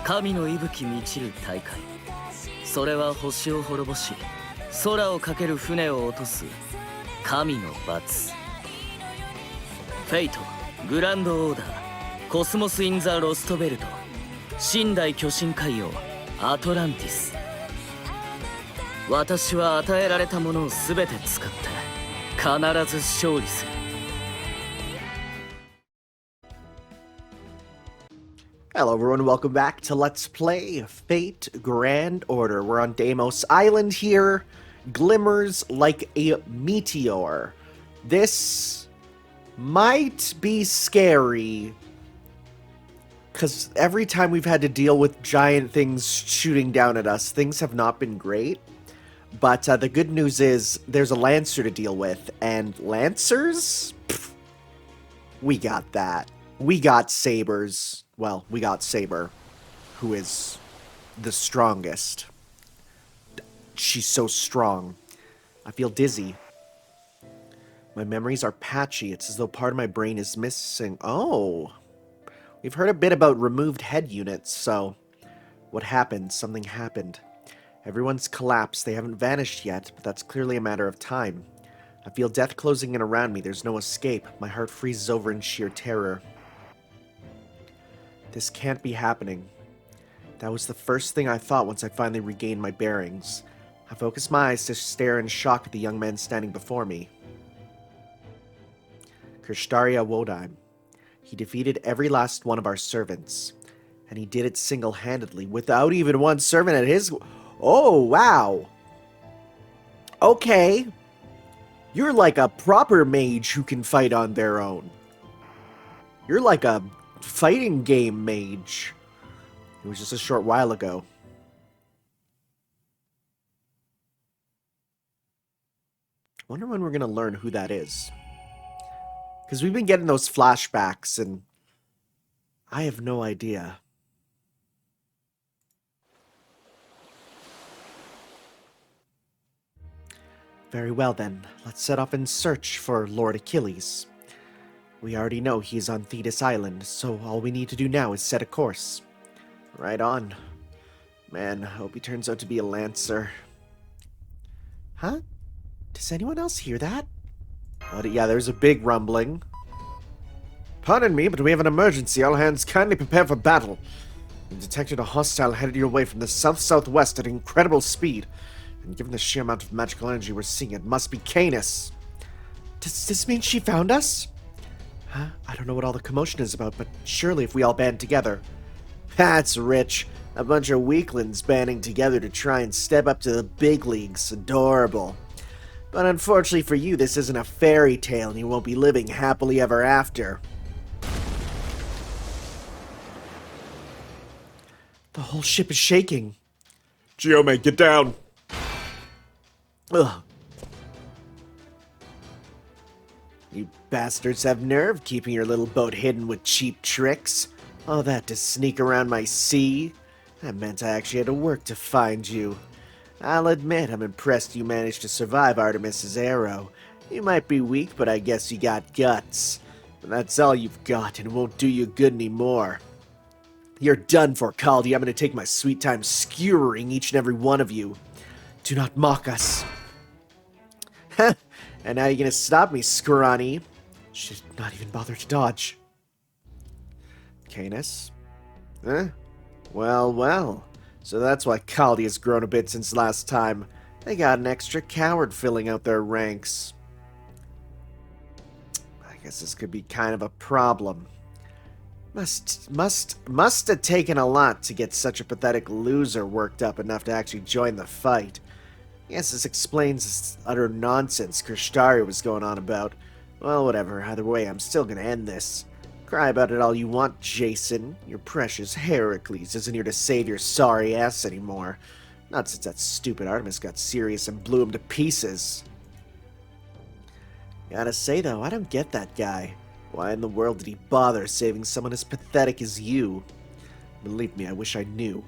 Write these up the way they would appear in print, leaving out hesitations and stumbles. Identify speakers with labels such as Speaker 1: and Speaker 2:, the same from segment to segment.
Speaker 1: 神の息吹満ちる大海。それは星を滅ぼし、空をかける船を落とす神の罰。フェイト、グランドオーダー、コスモス・イン・ザ・ロストベルト、寝台巨神海洋、アトランティス。私は与えられたものを全て使って必ず勝利する。
Speaker 2: Hello everyone, welcome back to Let's Play Fate Grand Order. We're on Deimos Island here. Glimmers like a meteor. This might be scary, because every time we've had to deal with giant things shooting down at us, things have not been great. But the good news is there's a Lancer to deal with, and Lancers? Pfft, we got that. We got Sabers. Well, we got Saber, who is the strongest. She's so strong. I feel dizzy. My memories are patchy. It's as though part of my brain is missing. Oh. We've heard a bit about removed head units, so... What happened? Something happened. Everyone's collapsed. They haven't vanished yet, but that's clearly a matter of time. I feel death closing in around me. There's no escape. My heart freezes over in sheer terror. This can't be happening. That was the first thing I thought once I finally regained my bearings. I focused my eyes to stare in shock at the young man standing before me. Krishtaria Wodheim. He defeated every last one of our servants. And he did it single-handedly, without even one servant at his... Oh, wow! Okay. You're like a proper mage who can fight on their own. You're like a fighting game mage. It was just a short while ago. I wonder when we're going to learn who that is. Because we've been getting those flashbacks, and I have no idea. Very well then, let's set off in search for Lord Achilles. We already know he's on Thetis Island, so all we need to do now is set a course. Right on. Man, I hope he turns out to be a Lancer. Huh? Does anyone else hear that? What? Yeah, there's a big rumbling. Pardon me, but we have an emergency. All hands kindly prepare for battle. We detected a hostile headed your way from the south-southwest at incredible speed. And given the sheer amount of magical energy we're seeing, it must be Canis. Does this mean she found us? Huh? I don't know what all the commotion is about, but surely if we all band together... That's rich. A bunch of weaklings banding together to try and step up to the big leagues. Adorable. But unfortunately for you, this isn't a fairy tale and you won't be living happily ever after. The whole ship is shaking.
Speaker 3: Giome, get down!
Speaker 2: Ugh. You bastards have nerve keeping your little boat hidden with cheap tricks. All that to sneak around my sea? That meant I actually had to work to find you. I'll admit I'm impressed you managed to survive Artemis's arrow. You might be weak, but I guess you got guts. But that's all you've got, and it won't do you good anymore. You're done for, Kaldi. I'm gonna take my sweet time skewering each and every one of you. Do not mock us. Heh. And now you're gonna stop me, scrawny. Should not even bother to dodge. Canis? Huh? Well, well. So that's why Kaldi has grown a bit since last time. They got an extra coward filling out their ranks. I guess this could be kind of a problem. Must have taken a lot to get such a pathetic loser worked up enough to actually join the fight. Yes, this explains this utter nonsense Krishtaria was going on about. Well, whatever. Either way, I'm still gonna end this. Cry about it all you want, Jason. Your precious Heracles isn't here to save your sorry ass anymore. Not since that stupid Artemis got serious and blew him to pieces. Gotta say, though, I don't get that guy. Why in the world did he bother saving someone as pathetic as you? Believe me, I wish I knew.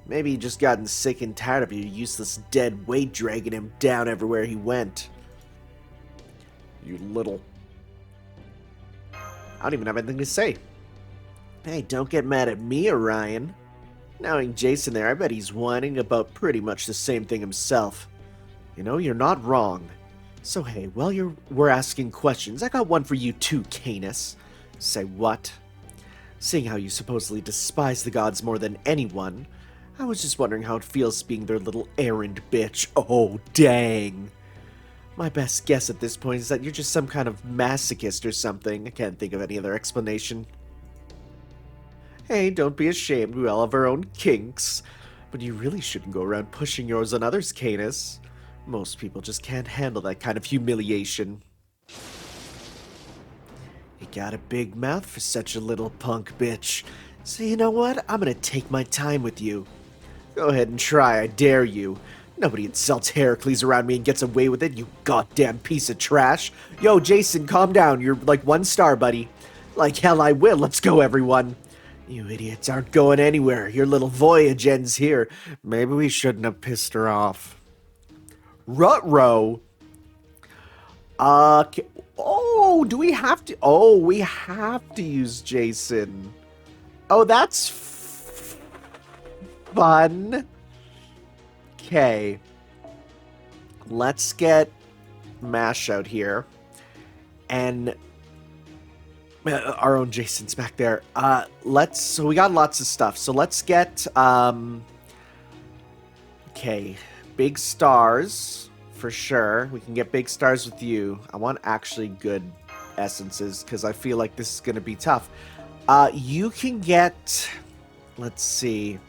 Speaker 2: Maybe he'd just gotten sick and tired of your useless dead weight dragging him down everywhere he went.
Speaker 3: You little...
Speaker 2: I don't even have anything to say. Hey, don't get mad at me, Orion. Knowing Jason there, I bet he's whining about pretty much the same thing himself. You know, you're not wrong. So hey, while we're asking questions, I got one for you too, Canis. Say what? Seeing how you supposedly despise the gods more than anyone, I was just wondering how it feels being their little errand bitch. Oh, dang. My best guess at this point is that you're just some kind of masochist or something. I can't think of any other explanation. Hey, don't be ashamed, we all have our own kinks. But you really shouldn't go around pushing yours on others, Canis. Most people just can't handle that kind of humiliation. You got a big mouth for such a little punk bitch. So you know what? I'm gonna take my time with you. Go ahead and try, I dare you. Nobody insults Heracles around me and gets away with it, you goddamn piece of trash. Yo, Jason, calm down. You're like 1 star, buddy. Like hell I will. Let's go, everyone. You idiots aren't going anywhere. Your little voyage ends here. Maybe we shouldn't have pissed her off. Rutro? Oh, do we have to? Oh, we have to use Jason. Oh, that's fun. Okay. Let's get Mash out here. And our own Jason's back there. So we got lots of stuff. So let's get, okay. Big stars, for sure. We can get big stars with you. I want actually good essences, because I feel like this is going to be tough. You can get, let's see.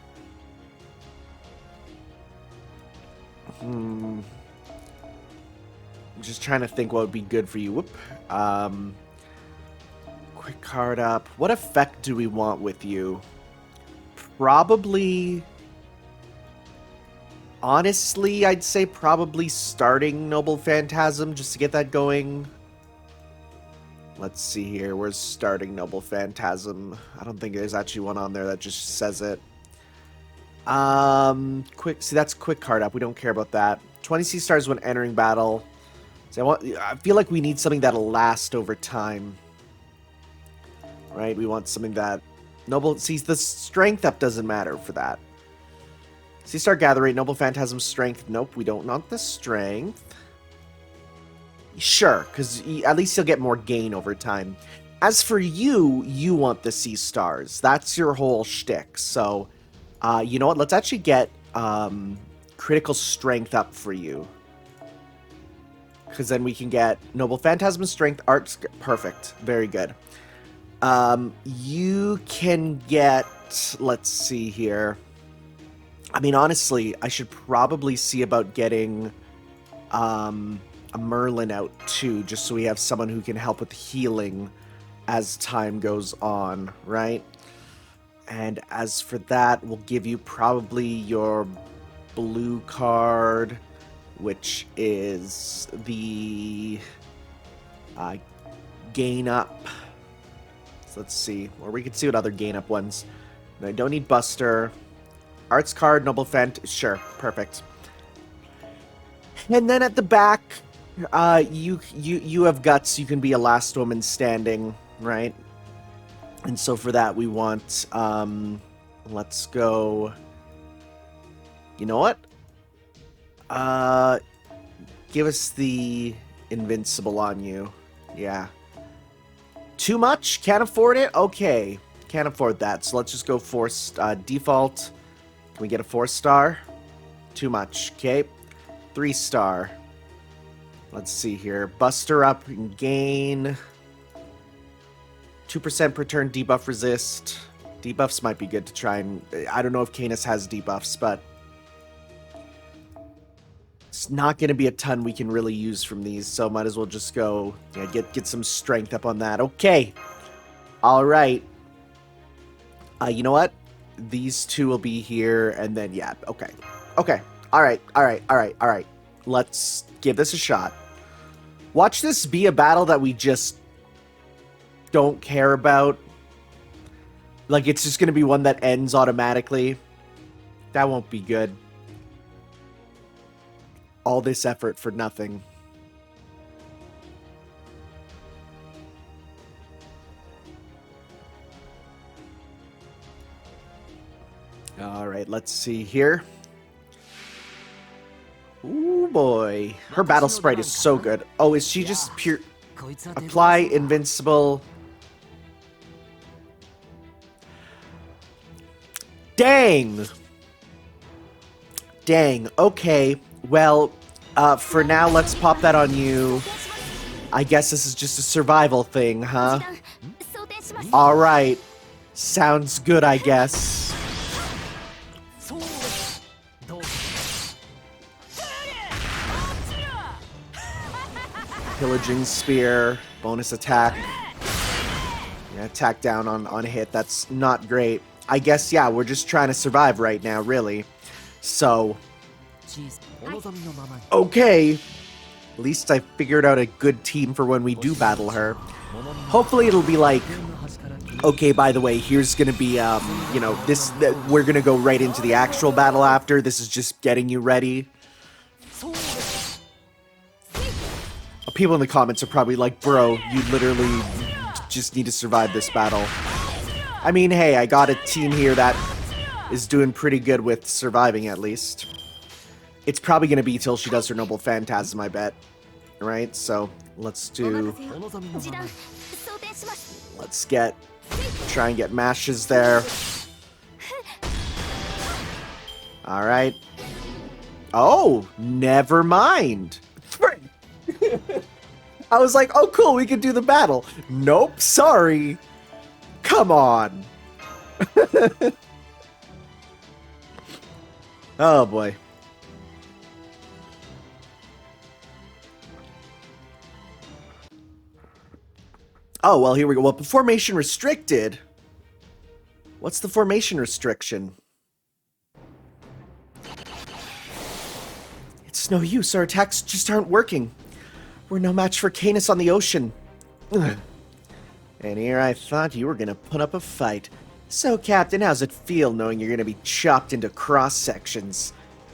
Speaker 2: I'm just trying to think what would be good for you. Whoop. Quick card up. What effect do we want with you? Probably... Honestly, I'd say probably starting Noble Phantasm just to get that going. Let's see here. Where's starting Noble Phantasm? I don't think there's actually one on there that just says it. Quick. See, that's quick card up. We don't care about that. 20 C stars when entering battle. So I feel like we need something that'll last over time. Right? We want something that... Noble... See, the strength up doesn't matter for that. C-Star Gather Rate, Noble Phantasm Strength. Nope, we don't want the Strength. Sure, because at least you'll get more gain over time. As for you, you want the C-Stars. That's your whole shtick. So, you know what? Let's actually get Critical Strength up for you. Because then we can get Noble Phantasm Strength, Arts... Perfect. Very good. You can get... Let's see here... I mean, honestly, I should probably see about getting a Merlin out, too, just so we have someone who can help with healing as time goes on, right? And as for that, we'll give you probably your blue card, which is the gain up. So let's see, or we can see what other gain up ones. I don't need Buster. Arts card, Noble Fent, sure, perfect. And then at the back, you have guts. You can be a last woman standing, right? And so for that, we want, let's go. You know what? Give us the invincible on you. Yeah. Too much? Can't afford it? Okay, can't afford that. So let's just go for default. Can we get a 4-star? Too much. Okay. 3-star. Let's see here. Buster up and gain. 2% per turn debuff resist. Debuffs might be good to try and... I don't know if Canis has debuffs, but... It's not going to be a ton we can really use from these, so might as well just go... Yeah, get some strength up on that. Okay. Alright. You know what? These two will be here, and then, yeah, okay. Okay, alright. Let's give this a shot. Watch this be a battle that we just don't care about. Like, it's just gonna be one that ends automatically. That won't be good. All this effort for nothing. Alright, let's see here. Ooh boy. Her battle sprite is so good. Oh, is she just pure... Apply invincible... Dang! Dang, okay. Well, for now, let's pop that on you. I guess this is just a survival thing, huh? Alright. Sounds good, I guess. Pillaging Spear, bonus attack. Yeah, attack down on hit, that's not great. I guess, yeah, we're just trying to survive right now, really. So... Okay. At least I figured out a good team for when we do battle her. Hopefully it'll be like... Okay, by the way, here's gonna be, you know, we're gonna go right into the actual battle after. This is just getting you ready. People in the comments are probably like, bro, you literally just need to survive this battle. I mean, hey, I got a team here that is doing pretty good with surviving, at least. It's probably going to be till she does her Noble Phantasm, I bet. Right? So, let's do... Let's try and get mashes there. Alright. Oh, never mind. I was like, oh cool, we can do the battle. Nope, sorry. Come on. Oh boy. Oh, well, here we go. Well, formation restricted. What's the formation restriction? It's no use. Our attacks just aren't working. We're no match for Canis on the ocean. Ugh. And here I thought you were gonna put up a fight. So, Captain, how's it feel knowing you're gonna be chopped into cross-sections?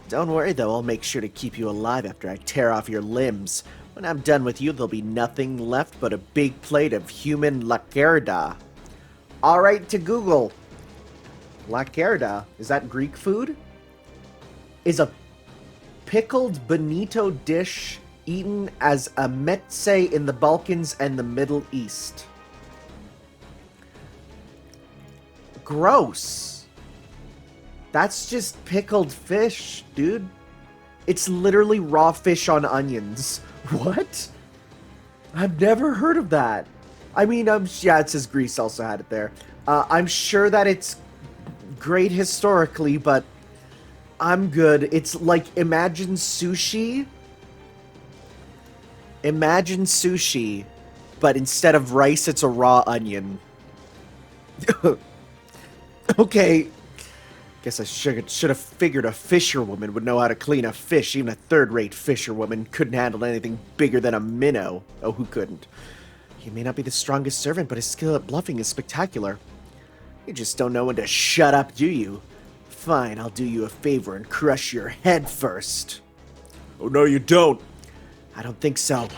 Speaker 2: Don't worry, though. I'll make sure to keep you alive after I tear off your limbs. When I'm done with you, there'll be nothing left but a big plate of human lacerda. Alright to Google. Lacerda. Is that Greek food? Is a pickled bonito dish eaten as a metse in the Balkans and the Middle East. Gross. That's just pickled fish, dude. It's literally raw fish on onions. What? I've never heard of that. I mean, yeah, it says Greece also had it there. I'm sure that it's great historically, but I'm good. It's like, imagine sushi. Imagine sushi, but instead of rice, it's a raw onion. Okay. Guess I should have figured a fisherwoman would know how to clean a fish. Even a third-rate fisherwoman couldn't handle anything bigger than a minnow. Oh, who couldn't? He may not be the strongest servant, but his skill at bluffing is spectacular. You just don't know when to shut up, do you? Fine, I'll do you a favor and crush your head first.
Speaker 3: Oh, no, you don't.
Speaker 2: I don't think so.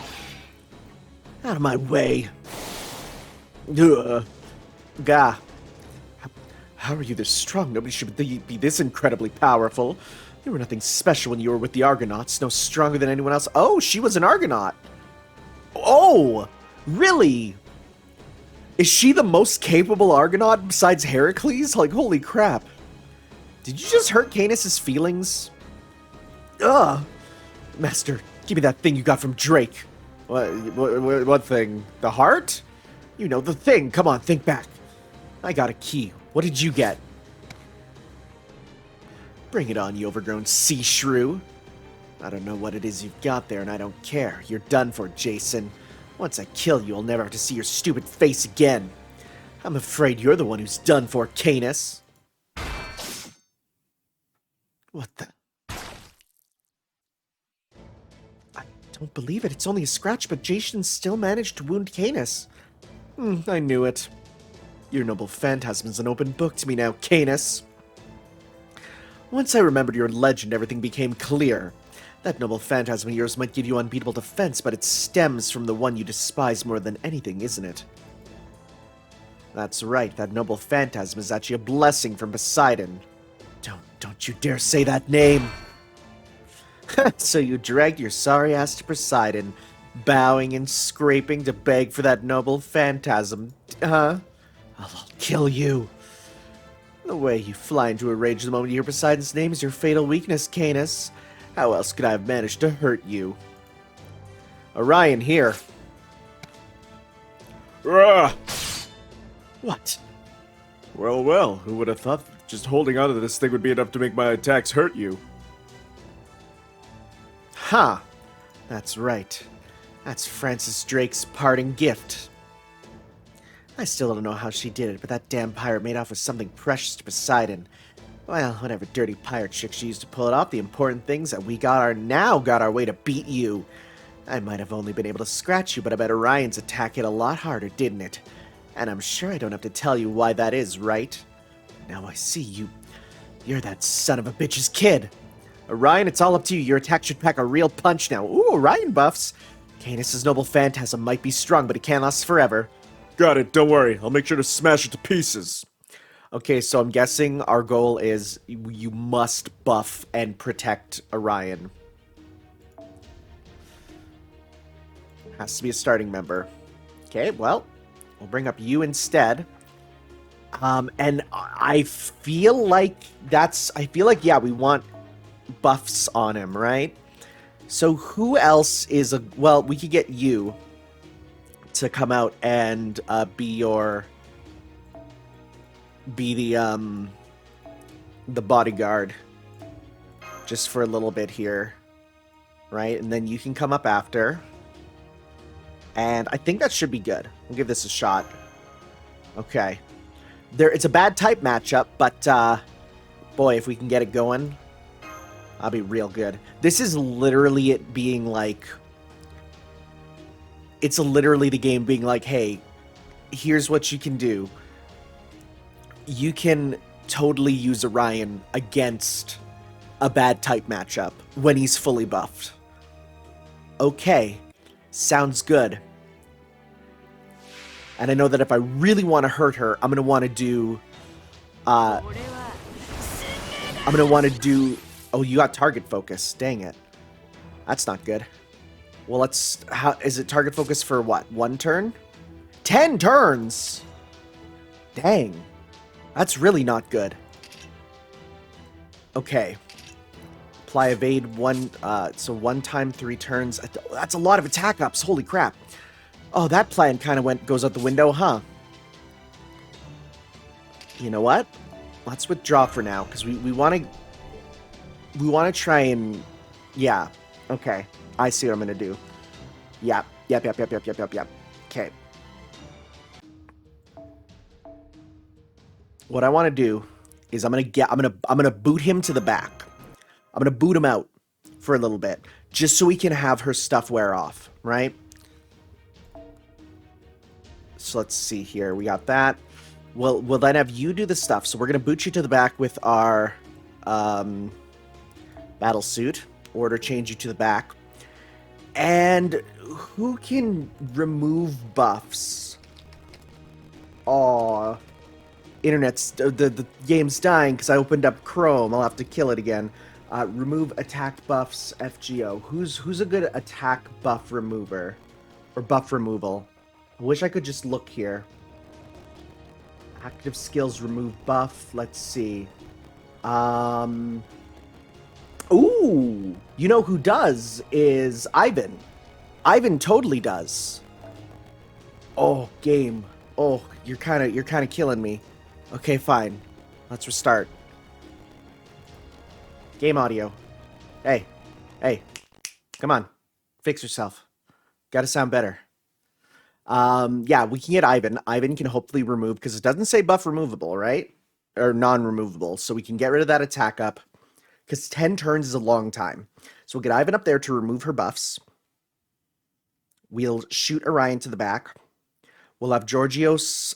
Speaker 2: Out of my way. Ugh. Gah. How are you this strong? Nobody should be this incredibly powerful. You were nothing special when you were with the Argonauts. No stronger than anyone else. Oh, she was an Argonaut. Oh, really? Is she the most capable Argonaut besides Heracles? Like, holy crap. Did you just hurt Canis' feelings? Ugh. Master, give me that thing you got from Drake. What thing? The heart? You know, the thing. Come on, think back. I got a key. What did you get? Bring it on, you overgrown sea shrew. I don't know what it is you've got there, and I don't care. You're done for, Jason. Once I kill you, I'll never have to see your stupid face again. I'm afraid you're the one who's done for, Canis. What the... I don't believe it. It's only a scratch, but Jason still managed to wound Canis. I knew it. Your noble phantasm is an open book to me now, Canis. Once I remembered your legend, everything became clear. That noble phantasm of yours might give you unbeatable defense, but it stems from the one you despise more than anything, isn't it? That's right, that noble phantasm is actually a blessing from Poseidon. Don't you dare say that name. So you dragged your sorry ass to Poseidon, bowing and scraping to beg for that noble phantasm, huh? I'll kill you. The way you fly into a rage the moment you hear Poseidon's name is your fatal weakness, Canis. How else could I have managed to hurt you? Orion here.
Speaker 3: Ah!
Speaker 2: What?
Speaker 3: Well, who would have thought just holding onto this thing would be enough to make my attacks hurt you?
Speaker 2: Huh. That's right. That's Francis Drake's parting gift. I still don't know how she did it, but that damn pirate made off with something precious to Poseidon. Well, whatever dirty pirate trick she used to pull it off, the important thing's that we got our way to beat you. I might have only been able to scratch you, but I bet Orion's attack hit a lot harder, didn't it? And I'm sure I don't have to tell you why that is, right? Now I see you. You're that son of a bitch's kid. Orion, it's all up to you. Your attack should pack a real punch now. Ooh, Orion buffs. Canis' noble phantasm might be strong, but it can't last forever.
Speaker 3: Got it, don't worry. I'll make sure to smash it to pieces.
Speaker 2: Okay, so I'm guessing our goal is you must buff and protect Orion. Has to be a starting member. Okay, well, we'll bring up you instead. And I feel like yeah, we want buffs on him, right? So who else is well, we could get you to come out and be the bodyguard just for a little bit here, right? And then you can come up after. And I think that should be good. We'll give this a shot. Okay. It's a bad type matchup, but boy, if we can get it going, I'll be real good. This is literally it being like... It's literally the game being like, hey, here's what you can do. You can totally use Orion against a bad type matchup when he's fully buffed. Okay, sounds good. And I know that if I really want to hurt her, I'm going to want to do... Oh, you got target focus. Dang it. That's not good. Well, is it target focus for what? 1 turn? 10 turns! Dang. That's really not good. Okay. Apply evade 1, so 1 time 3 turns. That's a lot of attack ups. Holy crap. Oh, that plan kind of goes out the window, huh? You know what? Let's withdraw for now, because we want to try and... Yeah. Okay. I see what I'm going to do. Yep. Okay. What I want to do is I'm going to boot him to the back. I'm going to boot him out for a little bit, just so we can have her stuff wear off, right? So let's see here. We got that. We'll then have you do the stuff. So we're going to boot you to the back with our battle suit. Order change you to the back. And who can remove buffs? Aw. The game's dying because I opened up Chrome. I'll have to kill it again. Remove attack buffs, FGO. Who's a good attack buff remover? Or buff removal? I wish I could just look here. Active skills remove buff. Let's see. Ooh! You know who does is Ivan. Ivan totally does. Oh, game. Oh, you're kind of killing me. Okay, fine. Let's restart. Game audio. Hey. Come on. Fix yourself. Gotta sound better. Yeah, we can get Ivan. Ivan can hopefully remove, because it doesn't say buff removable, right? Or non-removable. So we can get rid of that attack up, because 10 turns is a long time. So we'll get Ivan up there to remove her buffs. We'll shoot Orion to the back. We'll have Georgios.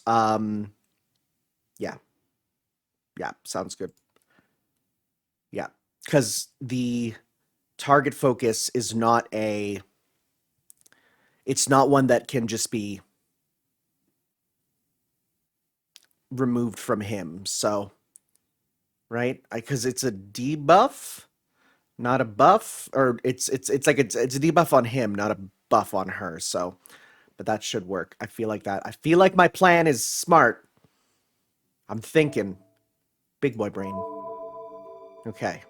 Speaker 2: Yeah, sounds good. Yeah, because the target focus is not it's not one that can just be removed from him. So right? Because it's a debuff, not a buff, or it's a debuff on him, not a buff on her. So, but that should work. I feel like that. I feel like my plan is smart. I'm thinking, big boy brain. Okay.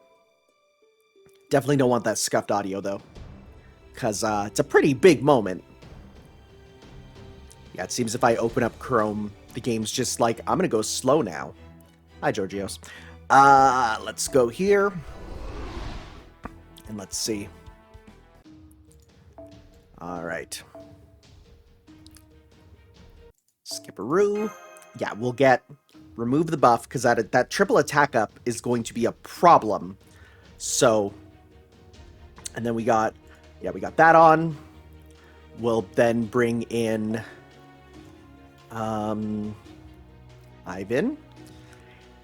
Speaker 2: Definitely don't want that scuffed audio though, because it's a pretty big moment. Yeah, it seems if I open up Chrome, the game's just like, I'm gonna go slow now. Hi, Georgios. Let's go here. And let's see. Alright. Skipperoo. Yeah, we'll get... remove the buff, because that triple attack up is going to be a problem. So... and then we got... yeah, we got that on. We'll then bring in... Ivan.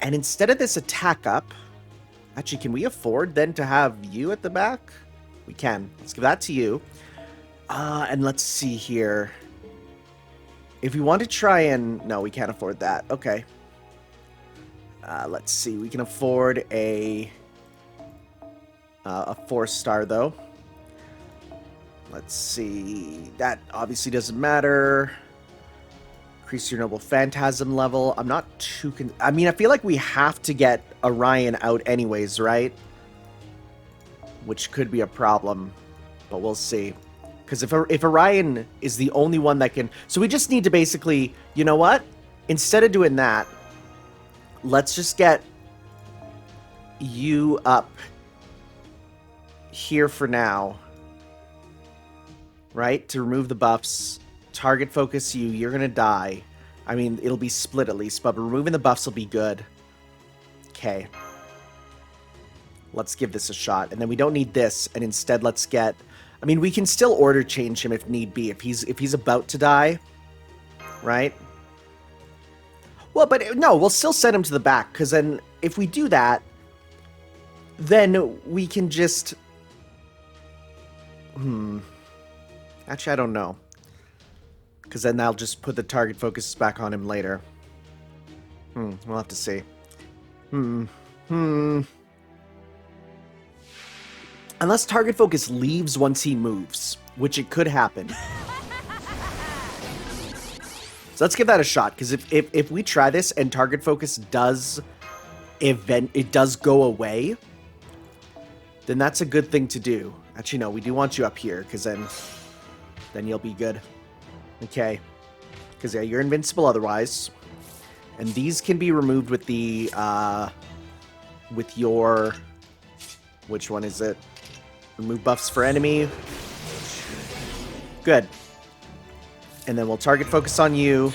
Speaker 2: And instead of this attack up... actually, can we afford then to have you at the back? We can. Let's give that to you. And let's see here. If we want to try and... no, we can't afford that. Okay. Let's see. We can afford a 4-star, though. Let's see. That obviously doesn't matter. Increase your noble phantasm level. I'm not too... I mean, I feel like we have to get Orion out anyways, right? Which could be a problem. But we'll see. Because if Orion is the only one that can... so we just need to basically... you know what? Instead of doing that, let's just get you up here for now. Right? To remove the buffs. Target focus you. You're going to die. I mean, it'll be split at least, but removing the buffs will be good. Okay. Let's give this a shot. And then we don't need this, and instead let's get... I mean, we can still order change him if need be, if he's about to die. Right? Well, but no, we'll still send him to the back, because then if we do that, then we can just... actually, I don't know. Because then I'll just put the target focus back on him later. We'll have to see. Unless target focus leaves once he moves, which it could happen. So let's give that a shot, because if we try this and target focus does go away, then that's a good thing to do. Actually, no, we do want you up here, because then you'll be good. Okay. Because, yeah, you're invincible otherwise. And these can be removed with the, with your... which one is it? Remove buffs for enemy. Good. And then we'll target focus on you.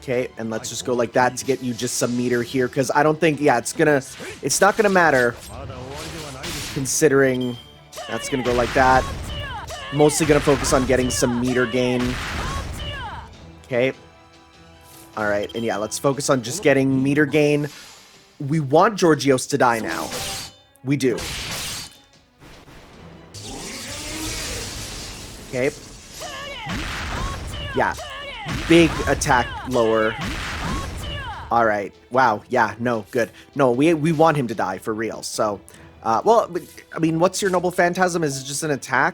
Speaker 2: Okay, and let's just go like that to get you just some meter here. Because I don't think, yeah, it's not gonna matter. Considering that's gonna go like that. Mostly going to focus on getting some meter gain. Okay. Alright, and yeah, let's focus on just getting meter gain. We want Georgios to die now. We do. Okay. Yeah. Big attack lower. Alright. Wow. Yeah, no, good. No, we want him to die for real. So, well, I mean, what's your noble phantasm? Is it just an attack?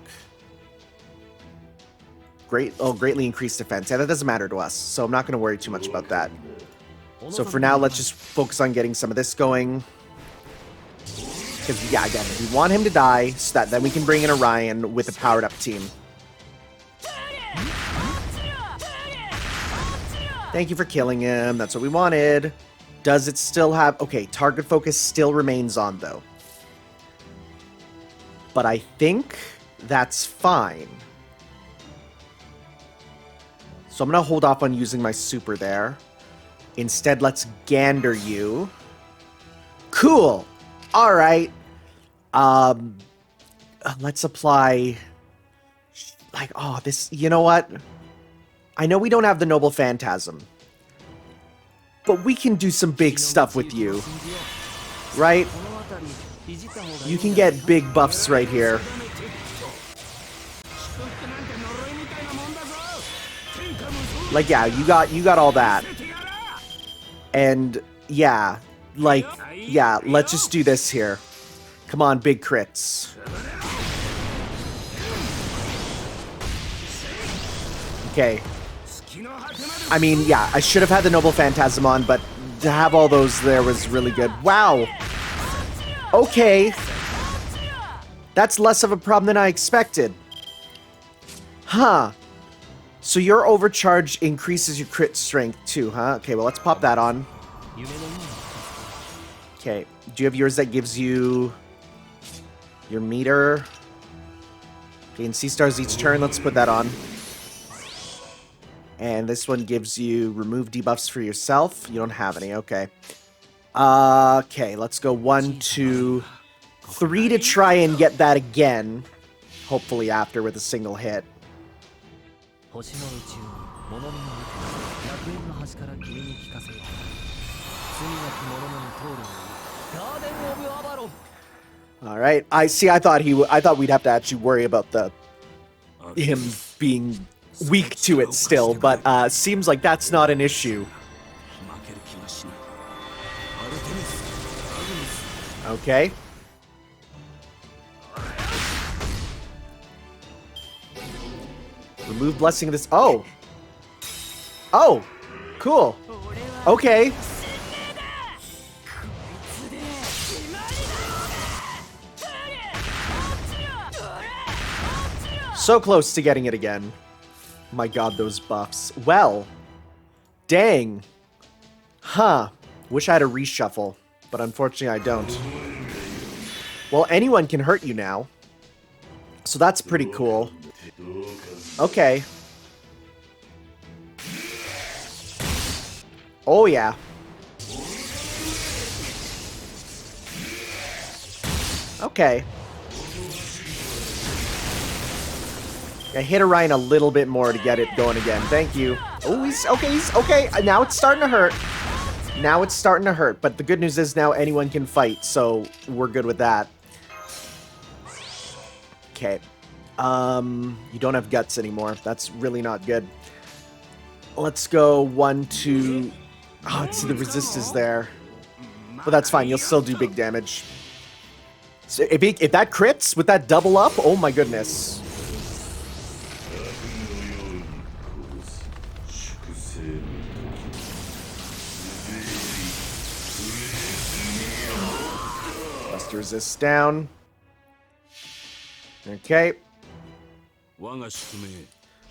Speaker 2: Greatly increased defense. Yeah, that doesn't matter to us, so I'm not going to worry too much about that. So for now, let's just focus on getting some of this going. Because, yeah, again, we want him to die, so that then we can bring in Orion with a powered-up team. Thank you for killing him. That's what we wanted. Does it still have... okay, target focus still remains on, though. But I think that's fine. So I'm going to hold off on using my super there. Instead, let's gander you. Cool! Alright. Let's apply... like, oh, this... you know what? I know we don't have the Noble Phantasm. But we can do some big stuff with you. Right? You can get big buffs right here. Like, yeah, you got all that. And, yeah, like, yeah, let's just do this here. Come on, big crits. Okay. I mean, yeah, I should have had the Noble Phantasm on, but to have all those there was really good. Wow. Okay. That's less of a problem than I expected. Huh. So your overcharge increases your crit strength too, huh? Okay, well, let's pop that on. Okay. Do you have yours that gives you your meter? Gain C stars each turn. Let's put that on. And this one gives you remove debuffs for yourself. You don't have any. Okay. Okay, let's go 1, 2, 3 to try and get that again. Hopefully after with a single hit. All right. I thought we'd have to actually worry about him being weak to it still, but seems like that's not an issue. Okay. Remove blessing of this. Oh. Oh. Cool. Okay. So close to getting it again. My god, those buffs. Well. Dang. Huh. Wish I had a reshuffle, but unfortunately I don't. Well, anyone can hurt you now. So that's pretty cool. Okay. Oh, yeah. Okay. I hit Orion a little bit more to get it going again. Thank you. Oh, he's okay. Now it's starting to hurt. Now it's starting to hurt. But the good news is now anyone can fight, so we're good with that. Okay. You don't have guts anymore. That's really not good. Let's go 1, 2. Oh, let's see the resist is there. But that's fine. You'll still do big damage. So if that crits with that double up, oh my goodness. Bust resist down. Okay.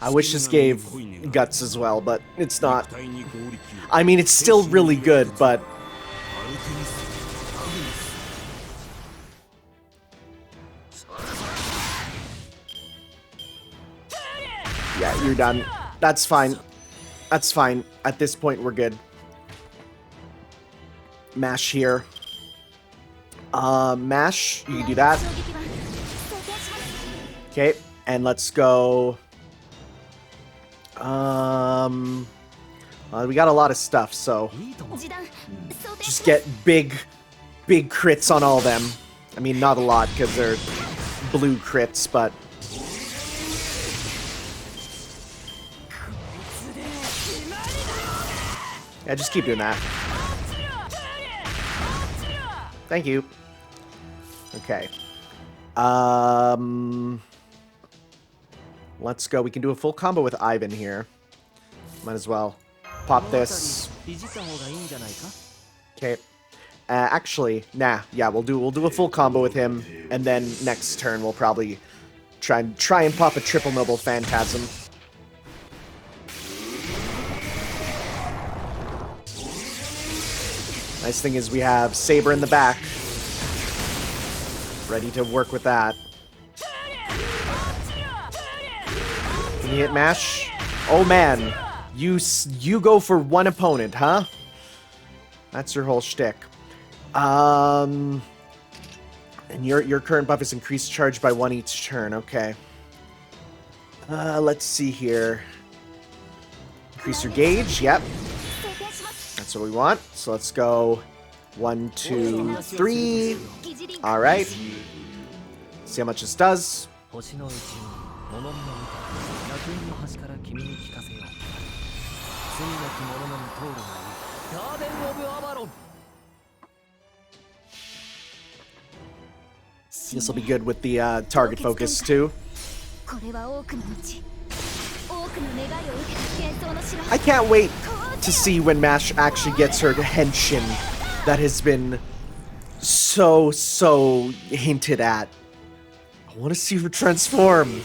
Speaker 2: I wish this gave guts as well, but it's not. I mean, it's still really good, but... Yeah, you're done. That's fine. That's fine. At this point, we're good. Mash here. Mash. You can do that. Okay, and let's go... we got a lot of stuff, so... Just get big crits on all of them. I mean, not a lot, because they're blue crits, but... Yeah, just keep doing that. Thank you. Okay. Let's go. We can do a full combo with Ivan here. Might as well. Pop this. Okay. Actually, nah. Yeah, we'll do a full combo with him, and then next turn we'll probably try and pop a triple Noble Phantasm. Nice thing is we have Saber in the back, ready to work with that. Can you hit mash? Oh man, you go for one opponent, huh? That's your whole shtick. And your current buff is increased charge by 1 each turn. Okay. Let's see here. Increase your gauge. Yep. That's what we want. So let's go 1, 2, 3. All right. See how much this does. This will be good with the target focus too. I can't wait to see when Mash actually gets her henshin that has been so hinted at. I want to see her transform.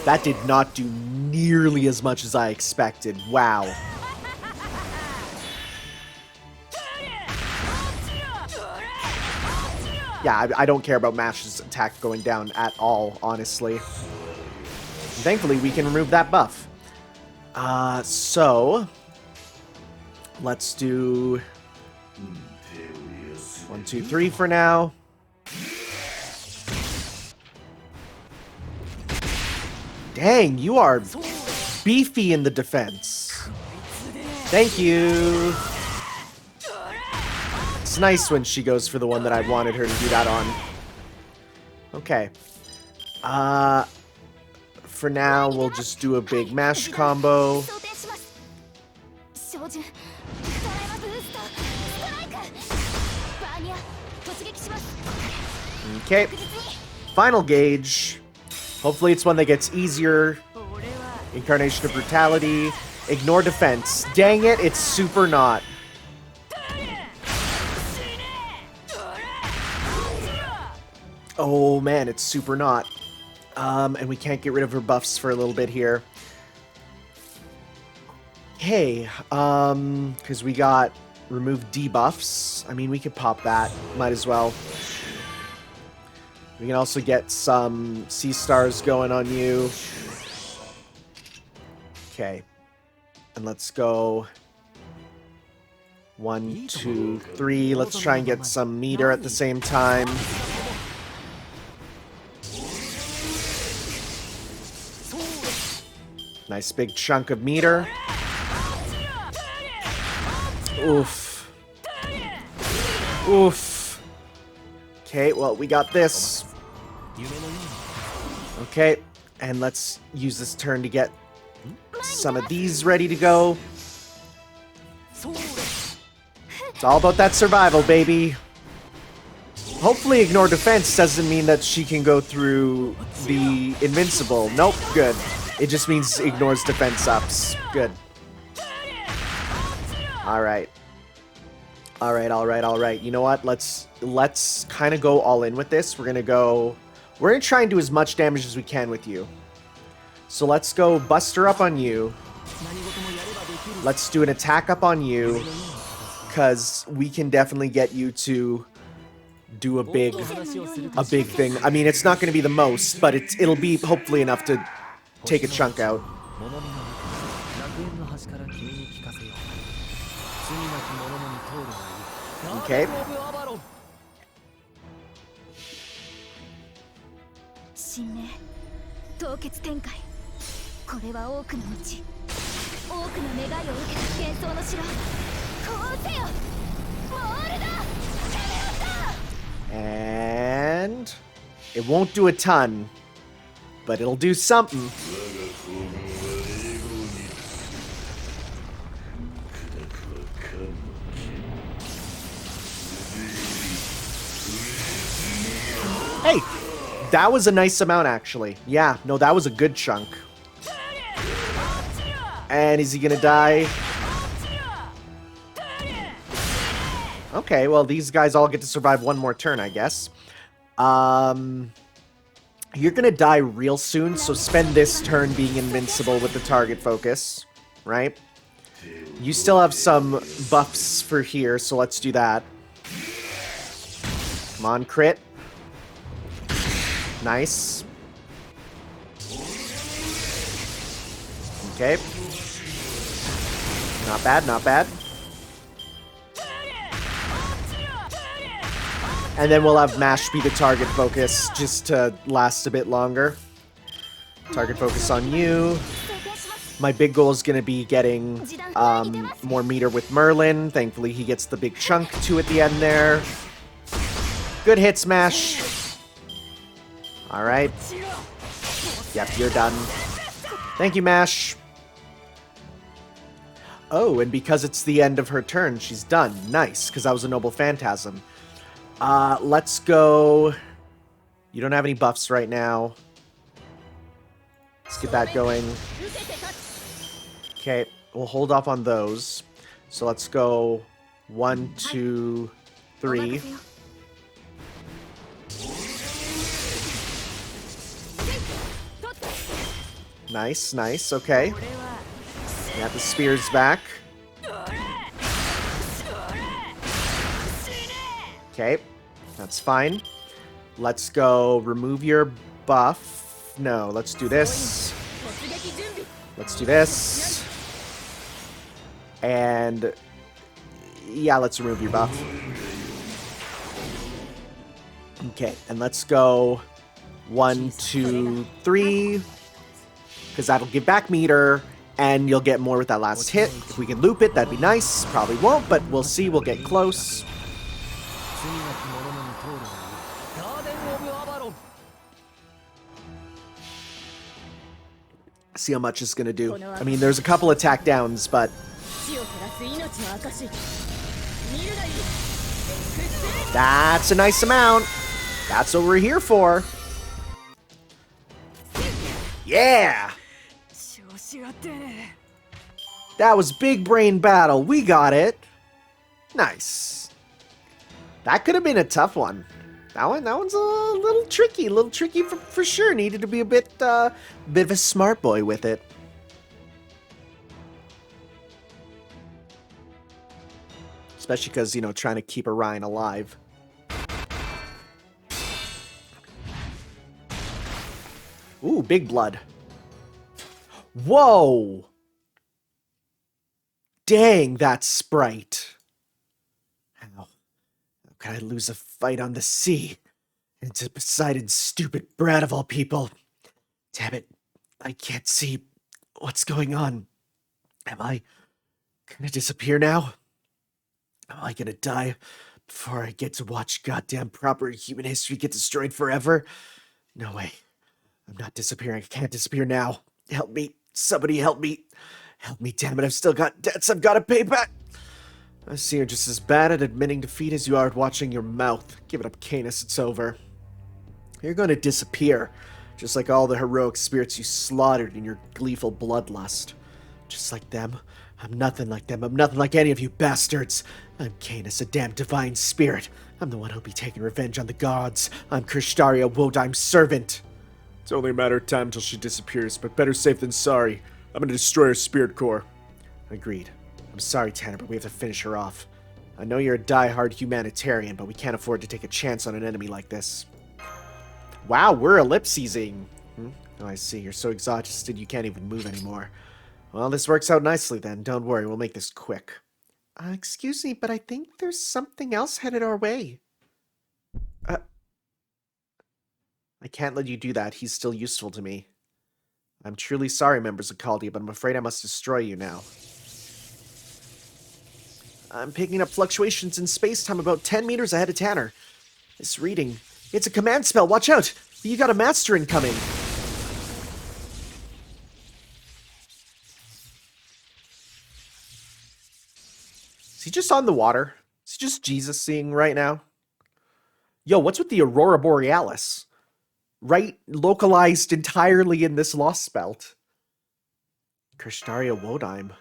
Speaker 2: That did not do nearly as much as I expected. Wow. Yeah, I don't care about Mash's attack going down at all, honestly. Thankfully, we can remove that buff. So... let's do... 1, 2, 3 for now. Dang, you are beefy in the defense. Thank you. It's nice when she goes for the one that I wanted her to do that on. Okay. For now, we'll just do a big mash combo. Okay. Final gauge. Hopefully it's one that gets easier. Incarnation of Brutality. Ignore defense. Dang it, it's super not. Oh man, it's super not. And we can't get rid of her buffs for a little bit here. Okay, because we got remove debuffs. I mean, we could pop that. Might as well. We can also get some C-stars going on you. Okay. And let's go 1, 2, 3. Let's try and get some meter at the same time. Nice big chunk of meter. Oof. Oof. Okay, well, we got this. Okay, and let's use this turn to get some of these ready to go. It's all about that survival, baby. Hopefully ignore defense doesn't mean that she can go through the invincible. Nope, good. It just means ignores defense ups. Good. Alright. Alright. You know what? Let's kind of go all in with this. We're gonna try and do as much damage as we can with you. So let's go Buster up on you. Let's do an attack up on you. Because we can definitely get you to do a big thing. I mean, it's not going to be the most, but it'll be hopefully enough to take a chunk out. Okay. And it won't do a ton, but it'll do something. Hey, that was a nice amount, actually. Yeah, no, that was a good chunk. And is he gonna die? Okay, well, these guys all get to survive one more turn, I guess. You're gonna die real soon, so spend this turn being invincible with the target focus, right? You still have some buffs for here, so let's do that. Come on, crit. Nice. Okay. Not bad, not bad. And then we'll have Mash be the target focus just to last a bit longer. Target focus on you. My big goal is going to be getting more meter with Merlin. Thankfully, he gets the big chunk too at the end there. Good hit, Smash. Alright. Yep, you're done. Thank you, Mash. Oh, and because it's the end of her turn, she's done. Nice, because that was a Noble Phantasm. Let's go... You don't have any buffs right now. Let's get that going. Okay, we'll hold off on those. So let's go 1, 2, 3. Nice, nice, okay. Got the spears back. Okay, that's fine. Let's go remove your buff. No, let's do this. Let's do this. And yeah, let's remove your buff. Okay, and let's go 1, 2, 3. Because that'll give back meter, and you'll get more with that last hit. If we can loop it, that'd be nice. Probably won't, but we'll see. We'll get close. See how much it's going to do. I mean, there's a couple attack downs, but... That's a nice amount. That's what we're here for. Yeah! That was big brain battle. We got it. Nice. That could have been a tough one. That one's a little tricky for sure. Needed to be a bit of a smart boy with it. Especially because, you know, trying to keep Orion alive. Ooh, big blood. Whoa! Dang, that sprite. How could I lose a fight on the sea? And to Poseidon's stupid brat of all people. Damn it, I can't see what's going on. Am I gonna disappear now? Am I gonna die before I get to watch goddamn proper human history get destroyed forever? No way. I'm not disappearing. I can't disappear now. Help me. Somebody help me. Help me, damn it. I've still got debts I've got to pay back. I see you're just as bad at admitting defeat as you are at watching your mouth. Give it up, Canis. It's over. You're going to disappear, just like all the heroic spirits you slaughtered in your gleeful bloodlust. Just like them. I'm nothing like them. I'm nothing like any of you bastards. I'm Canis, a damn divine spirit. I'm the one who'll be taking revenge on the gods. I'm Kristaria Wodaim's servant.
Speaker 3: It's only a matter of time till she disappears, but better safe than sorry. I'm gonna destroy her spirit core.
Speaker 2: Agreed. I'm sorry, Tanner, but we have to finish her off. I know you're a die-hard humanitarian, but we can't afford to take a chance on an enemy like this. Wow, we're ellipsising. Oh, I see. You're so exhausted you can't even move anymore. Well, this works out nicely then. Don't worry, we'll make this quick. Excuse me, but I think there's something else headed our way. I can't let you do that. He's still useful to me. I'm truly sorry, members of Caldia, but I'm afraid I must destroy you now. I'm picking up fluctuations in space-time about 10 meters ahead of Tanner. This reading, it's a command spell. Watch out! You got a master incoming. Is he just on the water? Is he just Jesus seeing right now? Yo, what's with the Aurora Borealis? Right, localized entirely in this Lostbelt. Kristaria Wodaim.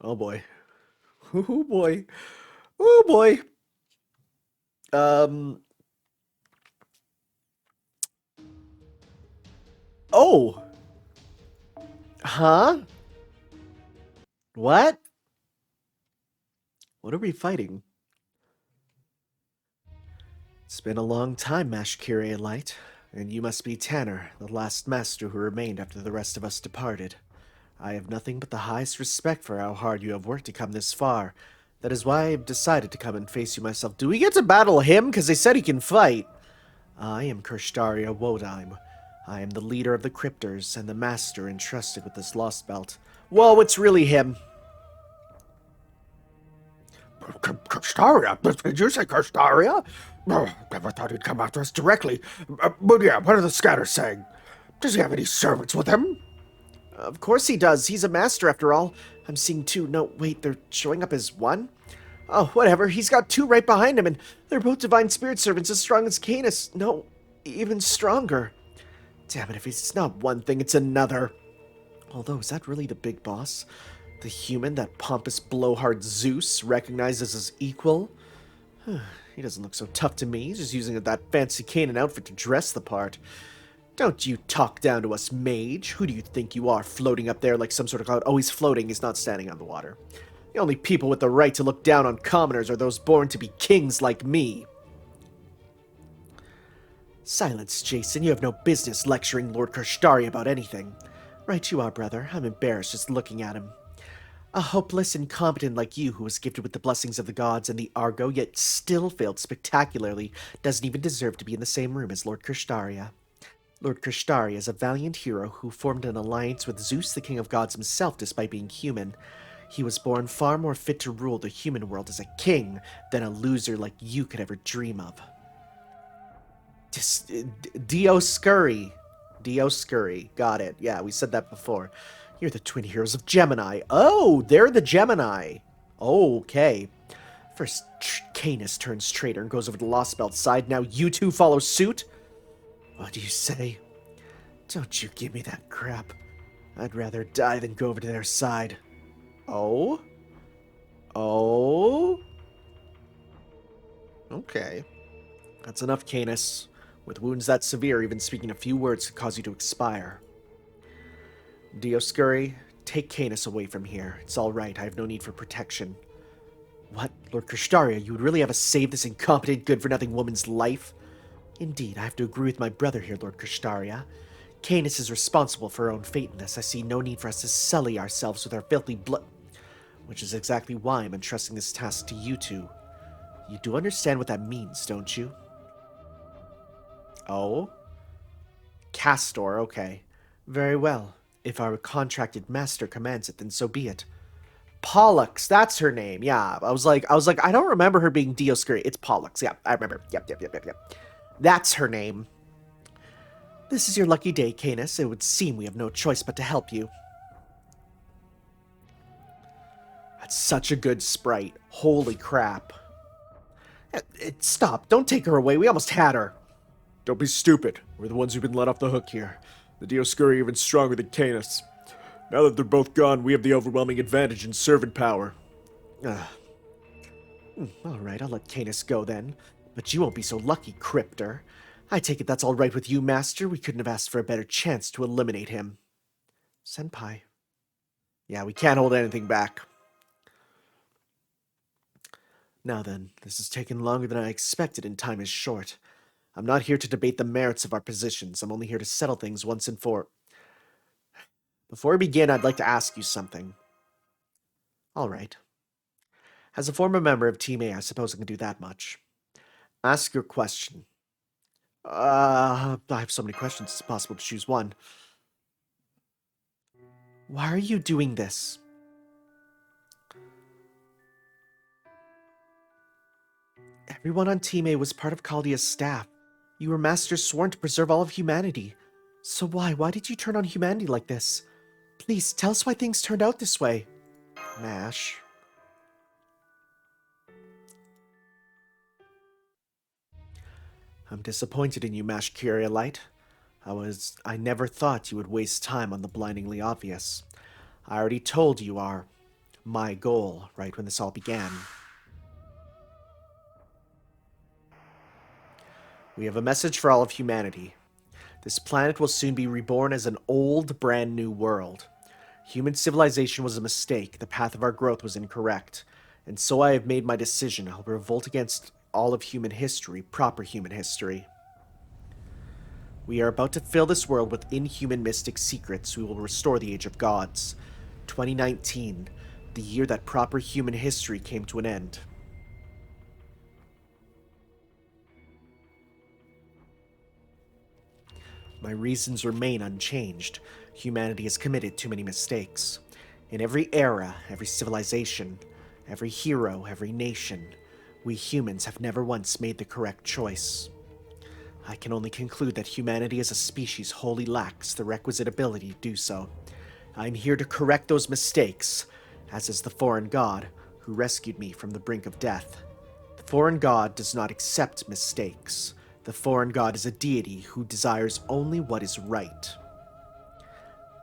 Speaker 2: Oh boy. Oh boy. Oh boy. Oh. Huh? What? What are we fighting? It's been a long time, Mashkiri Light, and you must be Tanner, the last master who remained after the rest of us departed. I have nothing but the highest respect for how hard you have worked to come this far. That is why I have decided to come and face you myself. Do we get to battle him? Because they said he can fight. I am Kristaria Wodaim. I am the leader of the Cryptors and the master entrusted with this Lostbelt. Whoa, it's really him.
Speaker 4: Kristaria? Did you say Kristaria? Oh, never thought he'd come after us directly. But yeah, what are the scatters saying? Does he have any servants with him?
Speaker 2: Of course he does. He's a master after all. I'm seeing two. No, wait, they're showing up as one? Oh, whatever. He's got two right behind him, and they're both divine spirit servants as strong as Canis. No, even stronger. Damn it, if it's not one thing, it's another. Although, is that really the big boss? The human that pompous blowhard Zeus recognizes as equal? He doesn't look so tough to me. He's just using that fancy Canaan outfit to dress the part. Don't you talk down to us, mage. Who do you think you are, floating up there like some sort of cloud? Oh, he's floating. He's not standing on the water. The only people with the right to look down on commoners are those born to be kings like me. Silence, Jason. You have no business lecturing Lord Krishtari about anything. Right you are, brother. I'm embarrassed just looking at him. A hopeless incompetent like you who was gifted with the blessings of the gods and the Argo, yet still failed spectacularly, doesn't even deserve to be in the same room as Lord Krishtaria. Lord Krishtaria is a valiant hero who formed an alliance with Zeus, the king of gods himself, despite being human. He was born far more fit to rule the human world as a king than a loser like you could ever dream of. Dioscuri. Dioscuri. Got it. Yeah, we said that before. You're the twin heroes of Gemini. Oh, they're the Gemini. Okay. First, Canis turns traitor and goes over to the Lostbelt side. Now you two follow suit? What do you say? Don't you give me that crap. I'd rather die than go over to their side. Oh? Oh? Okay. That's enough, Canis. With wounds that severe, even speaking a few words could cause you to expire. Dioscuri, take Canis away from here. It's all right. I have no need for protection. What? Lord Krishtaria, you would really have us save this incompetent, good-for-nothing woman's life? Indeed, I have to agree with my brother here, Lord Krishtaria. Canis is responsible for her own fate in this. I see no need for us to sully ourselves with our filthy blood. Which is exactly why I'm entrusting this task to you two. You do understand what that means, don't you? Oh? Castor, okay. Very well. If our contracted master commands it, then so be it. Pollux, that's her name. Yeah, I was like, I don't remember her being Dioscuri. It's Pollux. Yeah, I remember. Yep. That's her name. This is your lucky day, Canis. It would seem we have no choice but to help you. That's such a good sprite. Holy crap. Stop. Don't take her away. We almost had her.
Speaker 3: Don't be stupid. We're the ones who've been let off the hook here. The Dioscuri are even stronger than Canis. Now that they're both gone, we have the overwhelming advantage in servant power.
Speaker 2: Alright, I'll let Canis go then. But you won't be so lucky, Cryptor. I take it that's alright with you, Master. We couldn't have asked for a better chance to eliminate him. Senpai. Yeah, we can't hold anything back. Now then, this has taken longer than I expected and time is short. I'm not here to debate the merits of our positions. I'm only here to settle things once and for... Before we begin, I'd like to ask you something. Alright. As a former member of Team A, I suppose I can do that much. Ask your question. I have so many questions, it's impossible to choose one. Why are you doing this? Everyone on Team A was part of Chaldea's staff. You were masters sworn to preserve all of humanity. So why did you turn on humanity like this? Please, tell us why things turned out this way. Mash. I'm disappointed in you, Mash Curiolite. I never thought you would waste time on the blindingly obvious. I already told you our my goal right when this all began. We have a message for all of humanity. This planet will soon be reborn as an old, brand new world. Human civilization was a mistake. The path of our growth was incorrect. And so I have made my decision. I'll revolt against all of human history, proper human history. We are about to fill this world with inhuman mystic secrets. We will restore the Age of Gods. 2019, the year that proper human history came to an end. My reasons remain unchanged. Humanity has committed too many mistakes. In every era, every civilization, every hero, every nation, We humans have never once made the correct choice. I can only conclude that humanity as a species wholly lacks the requisite ability to do so. I'm here to correct those mistakes, as is the foreign god who rescued me from the brink of death. The foreign god does not accept mistakes. The foreign god is a deity who desires only what is right.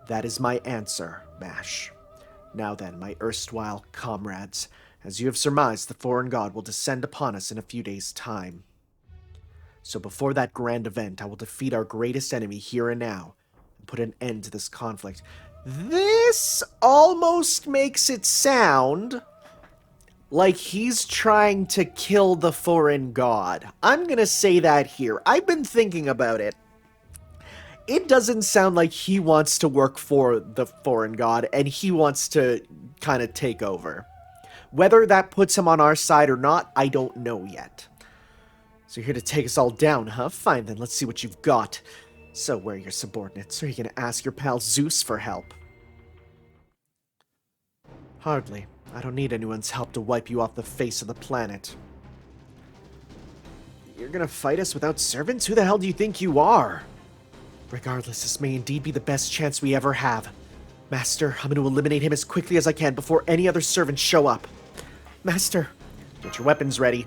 Speaker 2: That is my answer, Mash. Now then, my erstwhile comrades, as you have surmised, the foreign god will descend upon us in a few days' time. So before that grand event, I will defeat our greatest enemy here and now, and put an end to this conflict. This almost makes it sound like he's trying to kill the foreign god. I'm gonna say that here. I've been thinking about it. It doesn't sound like he wants to work for the foreign god, and he wants to kind of take over. Whether that puts him on our side or not, I don't know yet. So you're here to take us all down, huh? Fine then, let's see what you've got. So where are your subordinates? Are you gonna ask your pal Zeus for help? Hardly. I don't need anyone's help to wipe you off the face of the planet. You're gonna fight us without servants? Who the hell do you think you are? Regardless, this may indeed be the best chance we ever have. Master, I'm gonna eliminate him as quickly as I can before any other servants show up. Master, get your weapons ready.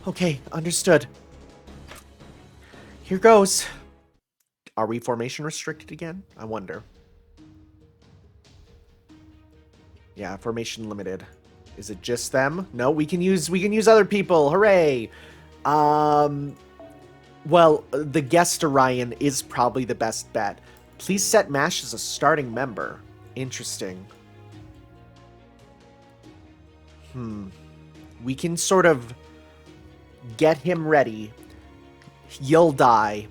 Speaker 2: Okay, understood. Here goes. Are we formation restricted again? I wonder. Yeah, formation limited. Is it just them? No, we can use other people. Hooray! Well, the guest Orion is probably the best bet. Please set Mash as a starting member. Interesting. We can sort of get him ready. You'll die.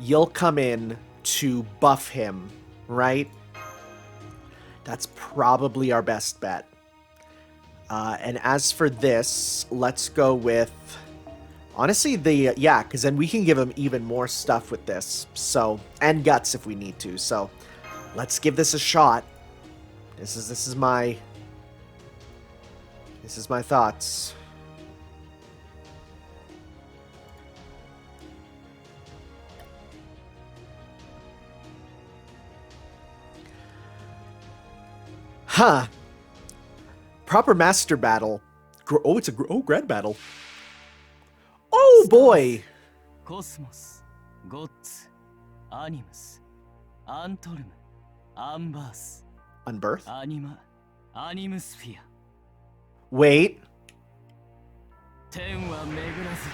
Speaker 2: You'll come in to buff him, right? That's probably our best bet. And as for this, let's go with... Honestly, yeah, because then we can give him even more stuff with this. So, and guts if we need to. So, let's give this a shot. This is my thoughts. Huh. Proper master battle. Oh, it's a grand battle. Oh boy.
Speaker 1: Cosmos, Gods, Animus, Antrum, Ambas,
Speaker 2: Unbirth?
Speaker 1: Anima, Animusphere.
Speaker 2: Wait.
Speaker 1: Ten wa megurazu.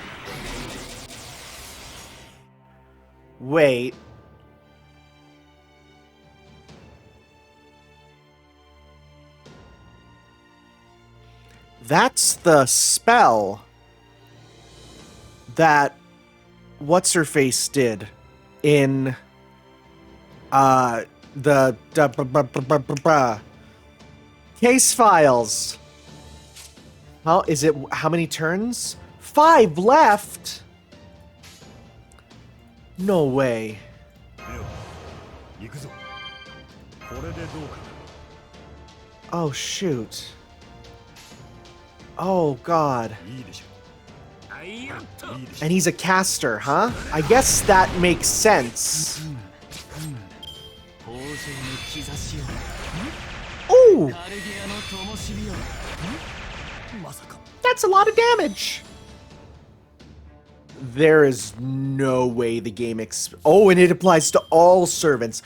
Speaker 2: Wait. That's the spell that what's-her-face did in the case files. How is it? How many turns? 5 left. No way. Oh shoot. Oh god. And he's a caster, huh? I guess that makes sense. Ooh! That's a lot of damage! There is no way the game Oh, and it applies to all servants.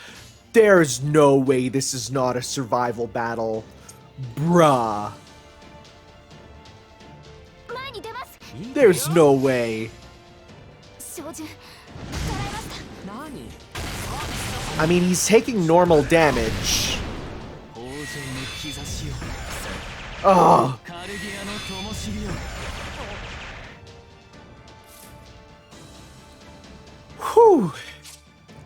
Speaker 2: There's no way this is not a survival battle. Bruh. There's no way. I mean, he's taking normal damage. Oh. Whew.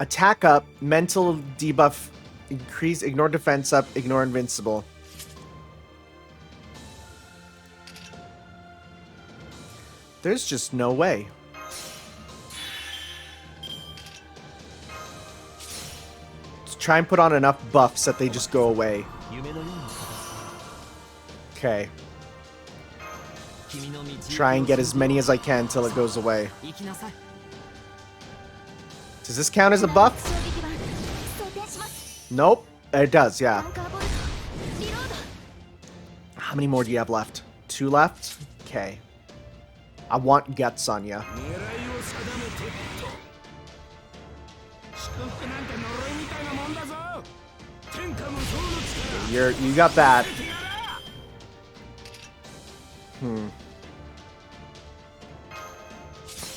Speaker 2: Attack up, mental debuff, increase, ignore defense up, ignore invincible. There's just no way. Let's try and put on enough buffs that they just go away. Okay. Try and get as many as I can till it goes away. Does this count as a buff? Nope. It does, yeah. How many more do you have left? 2 left? Okay. I want guts on ya. You got that.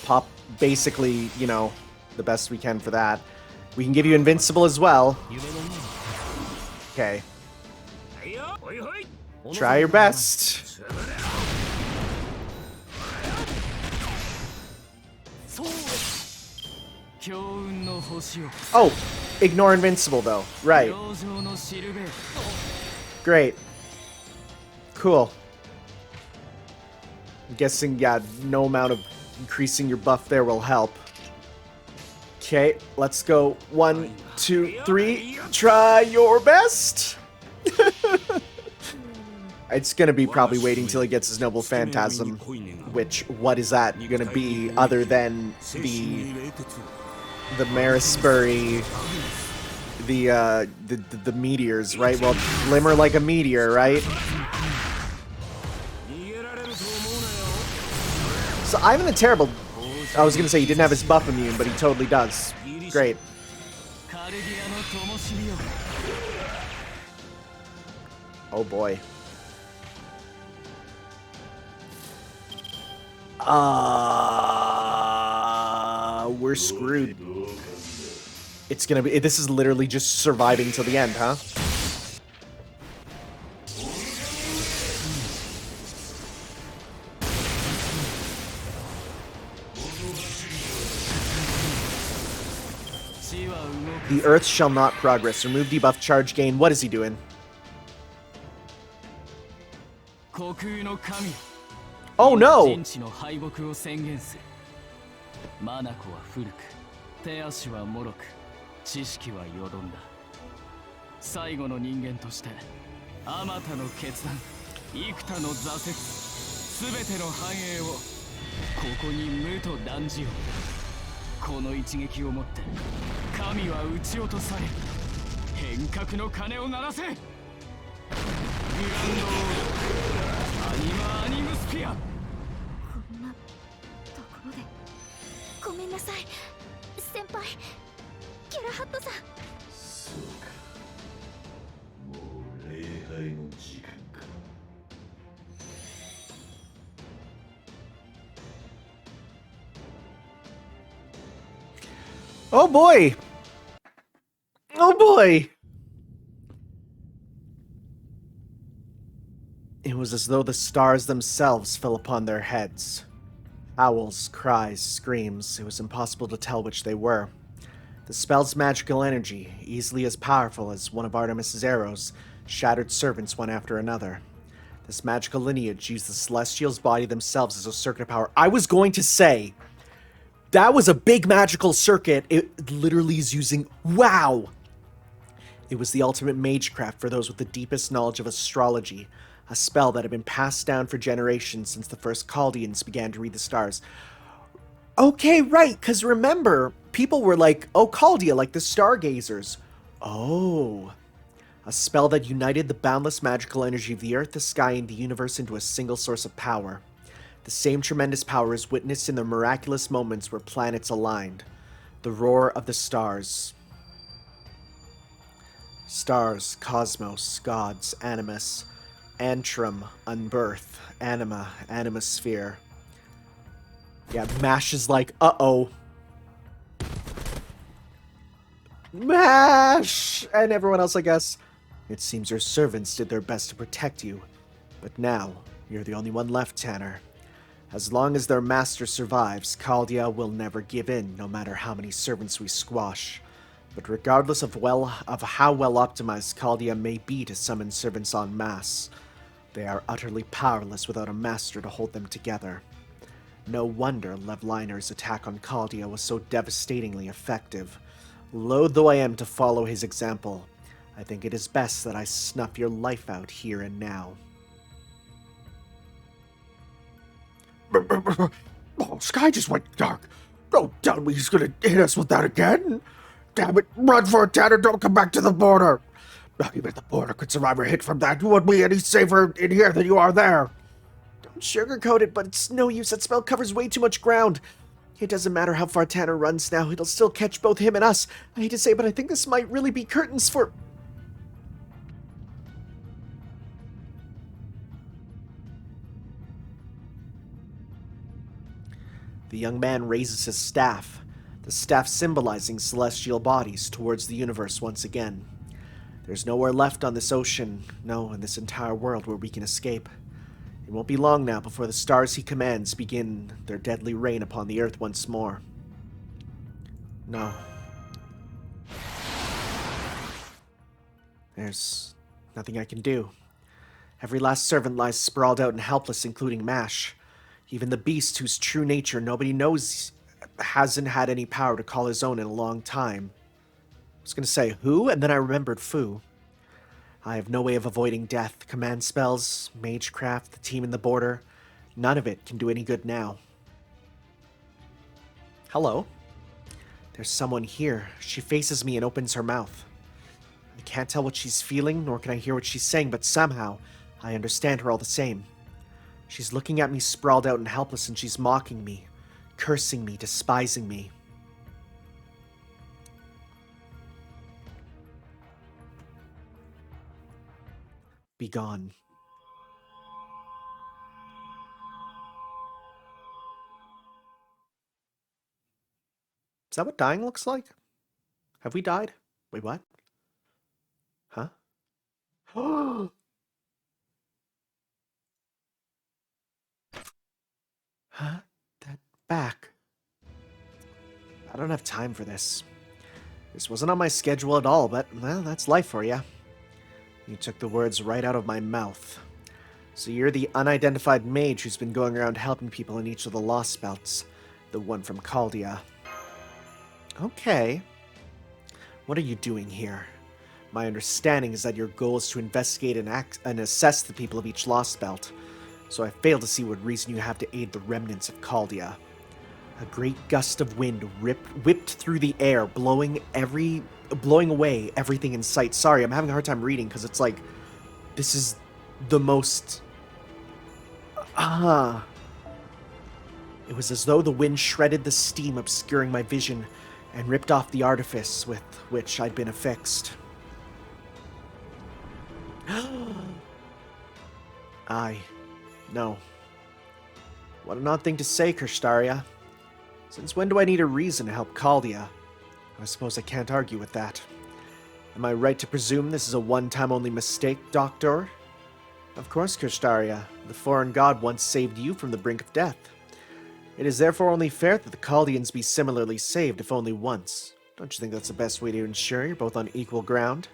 Speaker 2: Pop basically, you know, the best we can for that. We can give you invincible as well. Okay. Try your best. Oh, ignore invincible though. Right. Great. Cool. I'm guessing, yeah, no amount of increasing your buff there will help. Okay, let's go. 1, 2, 3. Try your best. It's gonna be probably waiting till he gets his noble phantasm. Which, what is that gonna be other than the Marisbury, the meteors, right? Well, glimmer like a meteor, right? So I'm in the terrible. I was gonna say he didn't have his buff immune, but he totally does. Great. Oh boy. We're screwed. It's gonna be. This is literally just surviving till the end, huh? The earth shall not progress. Remove debuff, charge gain. What is he doing? Oh no! Oh boy! Oh boy! It was as though the stars themselves fell upon their heads. Howls, cries, screams, it was impossible to tell which they were. The spell's magical energy, easily as powerful as one of Artemis's arrows, shattered servants one after another. This magical lineage used the Celestials' body themselves as a circuit of power. I was going to say, that was a big magical circuit. It literally is using... Wow! It was the ultimate magecraft for those with the deepest knowledge of astrology, a spell that had been passed down for generations since the first Chaldeans began to read the stars. Okay, right, because remember, people were like, oh, Chaldea, like the stargazers. Oh, a spell that united the boundless magical energy of the earth, the sky, and the universe into a single source of power. The same tremendous power is witnessed in the miraculous moments where planets aligned. The roar of the stars. Stars, cosmos, gods, Animus, Antrum, unbirth, Anima, Animusphere. Yeah, MASH is like, uh-oh. MASH! And everyone else, I guess. It seems your servants did their best to protect you. But now, you're the only one left, Tanner. As long as their master survives, Chaldea will never give in, no matter how many servants we squash. But regardless of how well optimized Chaldea may be to summon servants en masse, they are utterly powerless without a master to hold them together. No wonder Levliner's attack on Chaldea was so devastatingly effective. Loath though I am to follow his example, I think it is best that I snuff your life out here and now.
Speaker 4: Oh, sky just went dark. Don't tell me he's gonna hit us with that again. Damn it, run for it, Tanner, don't come back to the border. Not even the border could survive a hit from that. You wouldn't be any safer in here than you are there.
Speaker 2: Don't sugarcoat it, but it's no use. That spell covers way too much ground. It doesn't matter how far Tanner runs now. It'll still catch both him and us. I hate to say it, but I think this might really be curtains for... The young man raises his staff, the staff symbolizing celestial bodies, towards the universe once again. There's nowhere left on this ocean, no, in this entire world, where we can escape. It won't be long now before the stars he commands begin their deadly reign upon the earth once more. No. There's nothing I can do. Every last servant lies sprawled out and helpless, including Mash. Even the beast whose true nature nobody knows hasn't had any power to call his own in a long time. I was going to say who, and then I remembered Fu. I have no way of avoiding death. Command spells, magecraft, the team in the border. None of it can do any good now. Hello? There's someone here. She faces me and opens her mouth. I can't tell what she's feeling, nor can I hear what she's saying, but somehow I understand her all the same. She's looking at me sprawled out and helpless, and she's mocking me, cursing me, despising me. Be gone. Is that what dying looks like? Have we died? Wait, what? Huh? Huh? That back. I don't have time for this. This wasn't on my schedule at all, but, well, that's life for you. You took the words right out of my mouth. So you're the unidentified mage who's been going around helping people in each of the Lostbelts. The one from Chaldea. Okay. What are you doing here? My understanding is that your goal is to investigate and assess the people of each Lostbelt. So I fail to see what reason you have to aid the remnants of Chaldea. A great gust of wind whipped through the air, blowing away everything in sight. Sorry, I'm having a hard time reading because it's like, this is the most... It was as though the wind shredded the steam obscuring my vision and ripped off the artifice with which I'd been affixed. No. What an odd thing to say, Kirstaria. Since when do I need a reason to help Chaldea? I suppose I can't argue with that. Am I right to presume this is a one-time only mistake, Doctor? Of course, Kirstaria. The foreign god once saved you from the brink of death. It is therefore only fair that the Chaldeans be similarly saved, if only once. Don't you think that's the best way to ensure you're both on equal ground?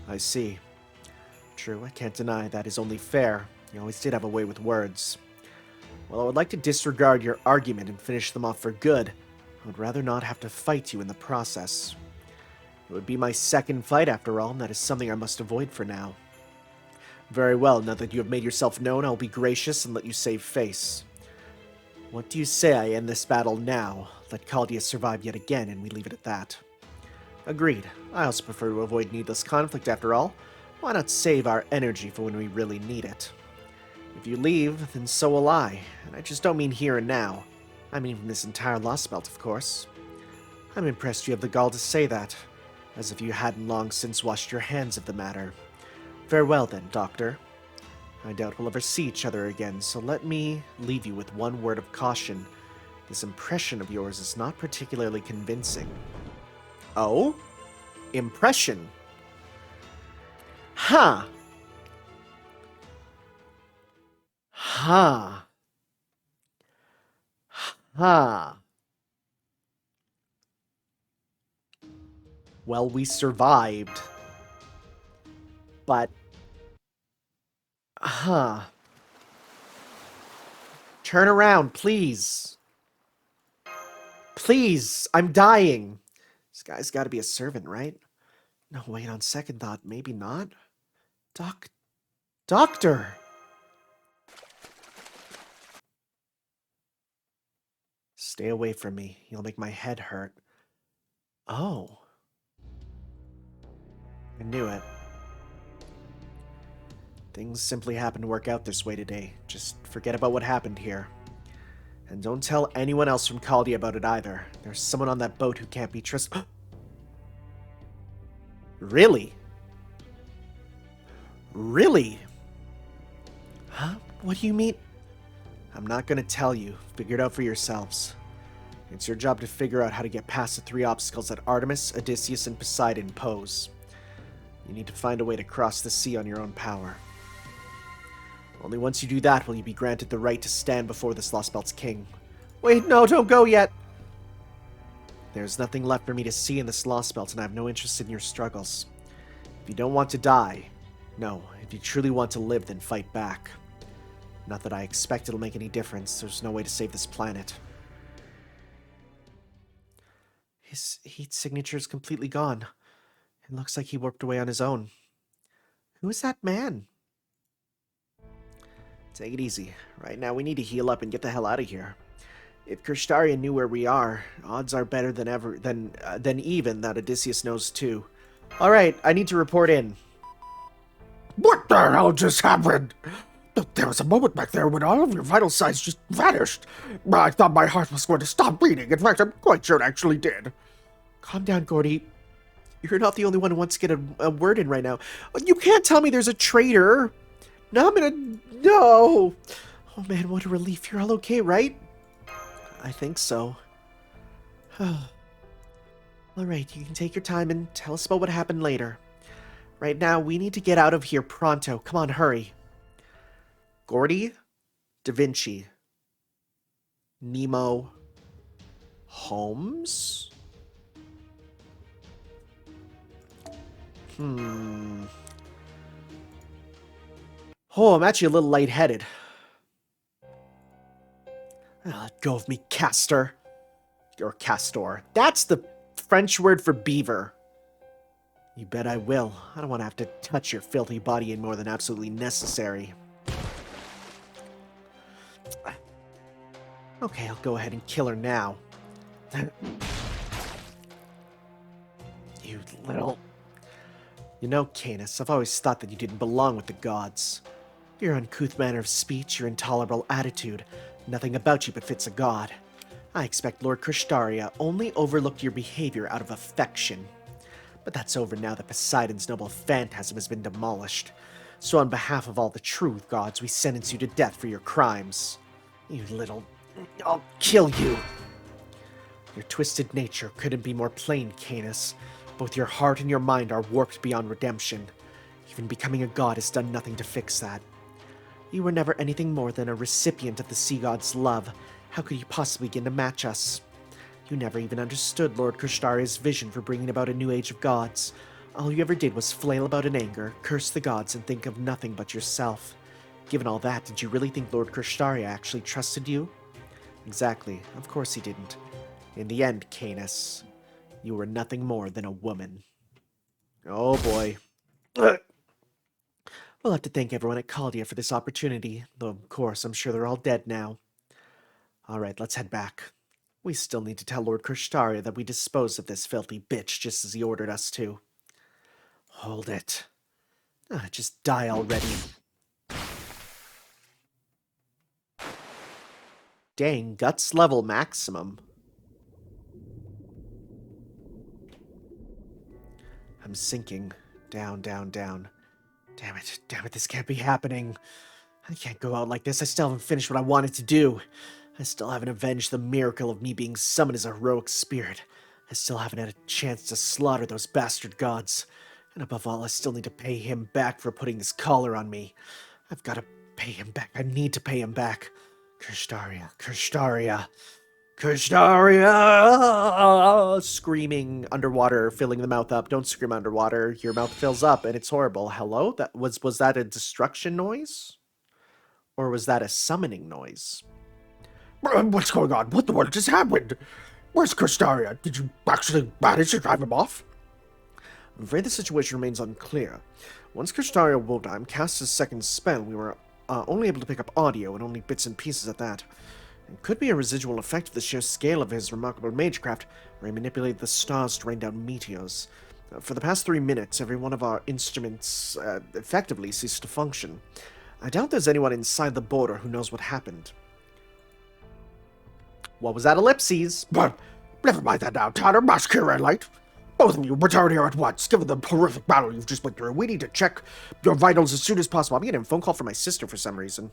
Speaker 2: I see. True, I can't deny that is only fair. You always did have a way with words. Well, I would like to disregard your argument and finish them off for good. I would rather not have to fight you in the process. It would be my second fight, after all, and that is something I must avoid for now. Very well, now that you have made yourself known, I will be gracious and let you save face. What do you say I end this battle now? Let Chaldea survive yet again, and we leave it at that. Agreed. I also prefer to avoid needless conflict, after all. Why not save our energy for when we really need it? If you leave, then so will I, and I just don't mean here and now. I mean from this entire Lostbelt, of course. I'm impressed you have the gall to say that, as if you hadn't long since washed your hands of the matter. Farewell then, Doctor. I doubt we'll ever see each other again, so let me leave you with one word of caution. This impression of yours is not particularly convincing. Oh? Impression? Huh. Huh. Huh. Well, we survived. But... Huh. Turn around, please. Please, I'm dying. This guy's got to be a servant, right? No, wait, on second thought, maybe not. Doctor! Stay away from me. You'll make my head hurt. Oh. I knew it. Things simply happen to work out this way today. Just forget about what happened here. And don't tell anyone else from Chaldea about it either. There's someone on that boat who can't be trusted. Really? Really? Huh? What do you mean? I'm not gonna tell you. Figure it out for yourselves. It's your job to figure out how to get past the 3 obstacles that Artemis, Odysseus, and Poseidon pose. You need to find a way to cross the sea on your own power. Only once you do that will you be granted the right to stand before this Lostbelt's king. Wait, no, don't go yet! There's nothing left for me to see in this Lostbelt, and I have no interest in your struggles. If you don't want to die, no. If you truly want to live, then fight back. Not that I expect it'll make any difference. There's no way to save this planet. His heat signature is completely gone. It looks like he warped away on his own. Who is that man? Take it easy. Right now we need to heal up and get the hell out of here. If Krishtaria knew where we are, odds are better than even that Odysseus knows too. Alright, I need to report in.
Speaker 4: What the hell just happened? There was a moment back there when all of your vital signs just vanished. I thought my heart was going to stop beating. In fact, I'm quite sure it actually did.
Speaker 2: Calm down, Gordy. You're not the only one who wants to get a word in right now. You can't tell me there's a traitor. No, No! Oh man, what a relief. You're all okay, right? I think so. Alright, you can take your time and tell us about what happened later. Right now, we need to get out of here pronto. Come on, hurry. Gordy, Da Vinci, Nemo, Holmes? Oh, I'm actually a little lightheaded. Let go of me, Castor. Or Castor. That's the French word for beaver. You bet I will. I don't want to have to touch your filthy body any more than absolutely necessary. Okay, I'll go ahead and kill her now. You little... You know, Canis, I've always thought that you didn't belong with the gods. Your uncouth manner of speech, your intolerable attitude, nothing about you but fits a god. I expect Lord Krishtaria only overlooked your behavior out of affection. But that's over now that Poseidon's noble phantasm has been demolished. So on behalf of all the true gods, we sentence you to death for your crimes. You little... I'll kill you! Your twisted nature couldn't be more plain, Canis. Both your heart and your mind are warped beyond redemption. Even becoming a god has done nothing to fix that. You were never anything more than a recipient of the sea god's love. How could you possibly begin to match us? You never even understood Lord Krishtaria's vision for bringing about a new age of gods. All you ever did was flail about in anger, curse the gods, and think of nothing but yourself. Given all that, did you really think Lord Krishtaria actually trusted you? Exactly. Of course he didn't. In the end, Canis, you were nothing more than a woman. Oh boy. We'll have to thank everyone at Chaldea for this opportunity, though of course I'm sure they're all dead now. Alright, let's head back. We still need to tell Lord Krishtaria that we disposed of this filthy bitch just as he ordered us to. Hold it. Just die already. Dang, guts level maximum. I'm sinking. Down, down, down. Damn it, this can't be happening. I can't go out like this. I still haven't finished what I wanted to do. I still haven't avenged the miracle of me being summoned as a heroic spirit. I still haven't had a chance to slaughter those bastard gods. And above all, I still need to pay him back for putting this collar on me. I've got to pay him back. I need to pay him back. Krishtaria, Krishtaria, Krishtaria! Screaming underwater, filling the mouth up. Don't scream underwater. Your mouth fills up, and it's horrible. Hello? Was that a destruction noise? Or was that a summoning noise?
Speaker 4: What's going on? What the world just happened? Where's Krishtaria? Did you actually manage to drive him off?
Speaker 2: I'm afraid the situation remains unclear. Once Krishtaria Woldheim cast his second spell, we were only able to pick up audio and only bits and pieces at that. It could be a residual effect of the sheer scale of his remarkable magecraft, where he manipulated the stars to rain down meteors. For the past 3 minutes, every one of our instruments effectively ceased to function. I doubt there's anyone inside the border who knows what happened. What was that, ellipses?
Speaker 4: But never mind that now, Tanner. Mask here, red light. Both of you return here at once. Given the horrific battle you've just went through, we need to check your vitals as soon as possible.
Speaker 2: I'm getting a phone call from my sister for some reason.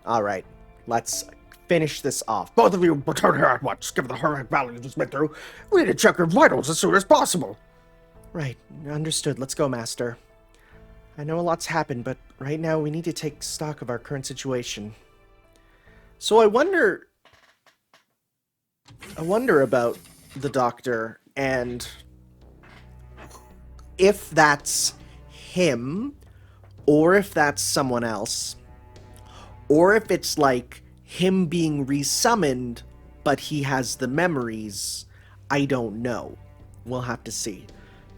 Speaker 2: Alright, let's finish this off.
Speaker 4: Both of you return here at once. Given the horrific battle you just went through, we need to check your vitals as soon as possible.
Speaker 2: Right, understood. Let's go, Master. I know a lot's happened, but right now we need to take stock of our current situation. So I wonder about the doctor and if that's him, or if that's someone else, or if it's like him being resummoned, but he has the memories. I don't know. We'll have to see.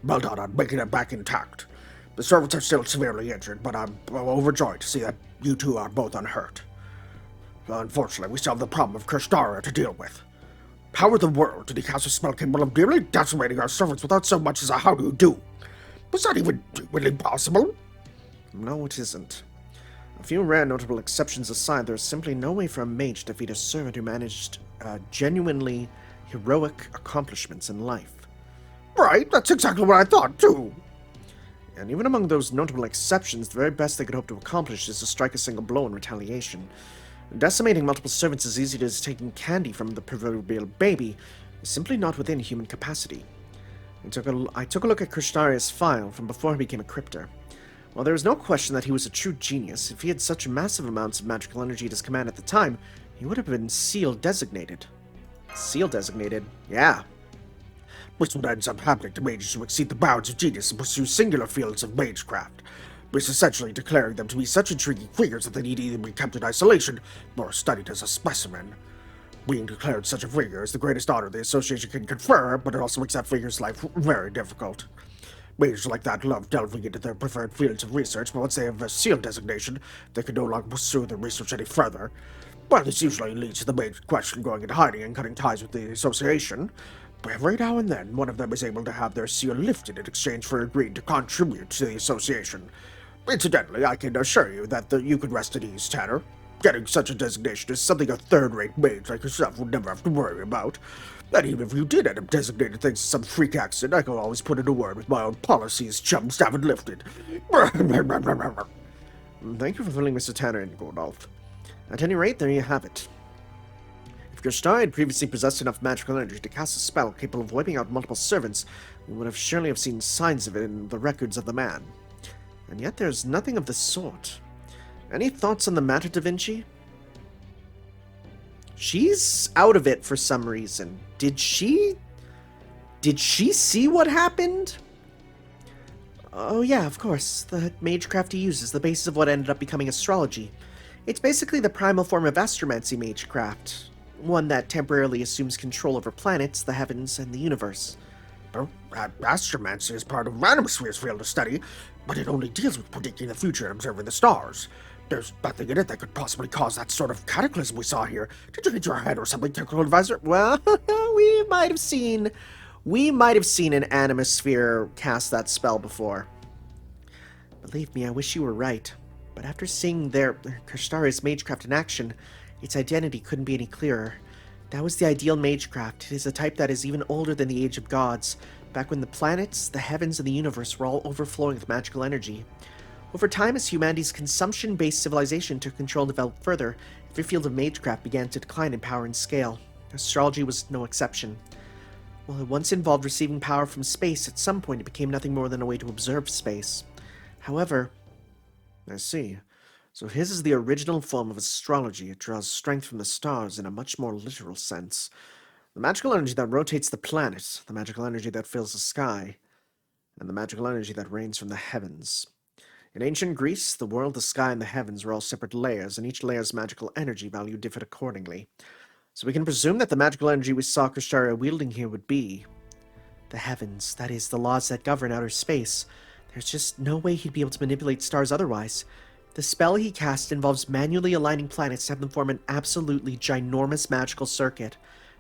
Speaker 4: Well done on making it back intact. The servants are still severely injured, but I'm overjoyed to see that you two are both unhurt. Unfortunately, we still have the problem of Kristara to deal with. How in the world did he cast a spell capable of nearly decimating our servants without so much as a how do you do? Was that even humanly possible?
Speaker 2: No, it isn't. A few rare notable exceptions aside, there's simply no way for a mage to defeat a servant who managed genuinely heroic accomplishments in life.
Speaker 4: Right, that's exactly what I thought, too.
Speaker 2: And even among those notable exceptions, the very best they could hope to accomplish is to strike a single blow in retaliation. Decimating multiple servants as easy as taking candy from the proverbial baby is simply not within human capacity. I took a look at Kristaria's file from before he became a crypter. While there is no question that he was a true genius, if he had such massive amounts of magical energy at his command at the time, he would have been seal designated. Seal designated? Yeah.
Speaker 4: Which what ends up happening to mages who exceed the bounds of genius and pursue singular fields of magecraft. It's essentially declaring them to be such intriguing figures that they need either be kept in isolation or studied as a specimen. Being declared such a figure is the greatest honor the association can confer, but it also makes that figure's life very difficult. Mages like that love delving into their preferred fields of research, but once they have a seal designation, they can no longer pursue their research any further. Well, this usually leads to the mage in question going into hiding and cutting ties with the association. But every now and then, one of them is able to have their seal lifted in exchange for agreeing to contribute to the association. Incidentally, I can assure you that you can rest at ease, Tanner. Getting such a designation is something a third-rate mage like yourself would never have to worry about. And even if you did end up designating things as some freak accident, I can always put in a word with my own policies chums haven't lifted.
Speaker 2: Thank you for filling Mr. Tanner in, Gordolf. At any rate, there you have it. If Kristara had previously possessed enough magical energy to cast a spell capable of wiping out multiple servants, we would have surely have seen signs of it in the records of the man. And yet there's nothing of the sort. Any thoughts on the matter, Da Vinci? She's out of it for some reason. Did she see what happened? Oh yeah, of course. The magecraft he uses is the basis of what ended up becoming astrology. It's basically the primal form of astromancy magecraft. One that temporarily assumes control over planets, the heavens, and the universe.
Speaker 4: Astromancy is part of Animusphere's field of study, but it only deals with predicting the future and observing the stars. There's nothing in it that could possibly cause that sort of cataclysm we saw here. Did you hit your head or something, technical advisor?
Speaker 2: Well, we might have seen an Animusphere cast that spell before. Believe me, I wish you were right. But after seeing Kristara's magecraft in action, its identity couldn't be any clearer. That was the ideal magecraft. It is a type that is even older than the Age of Gods, back when the planets, the heavens, and the universe were all overflowing with magical energy. Over time, as humanity's consumption-based civilization took control and developed further, every field of magecraft began to decline in power and scale. Astrology was no exception. While it once involved receiving power from space, at some point it became nothing more than a way to observe space. However, I see. So his is the original form of astrology. It draws strength from the stars in a much more literal sense. The magical energy that rotates the planet, the magical energy that fills the sky, and the magical energy that rains from the heavens. In ancient Greece, the world, the sky, and the heavens were all separate layers, and each layer's magical energy value differed accordingly. So we can presume that the magical energy we saw Kristara wielding here would be the heavens, that is, the laws that govern outer space. There's just no way he'd be able to manipulate stars otherwise. The spell he cast involves manually aligning planets to have them form an absolutely ginormous magical circuit.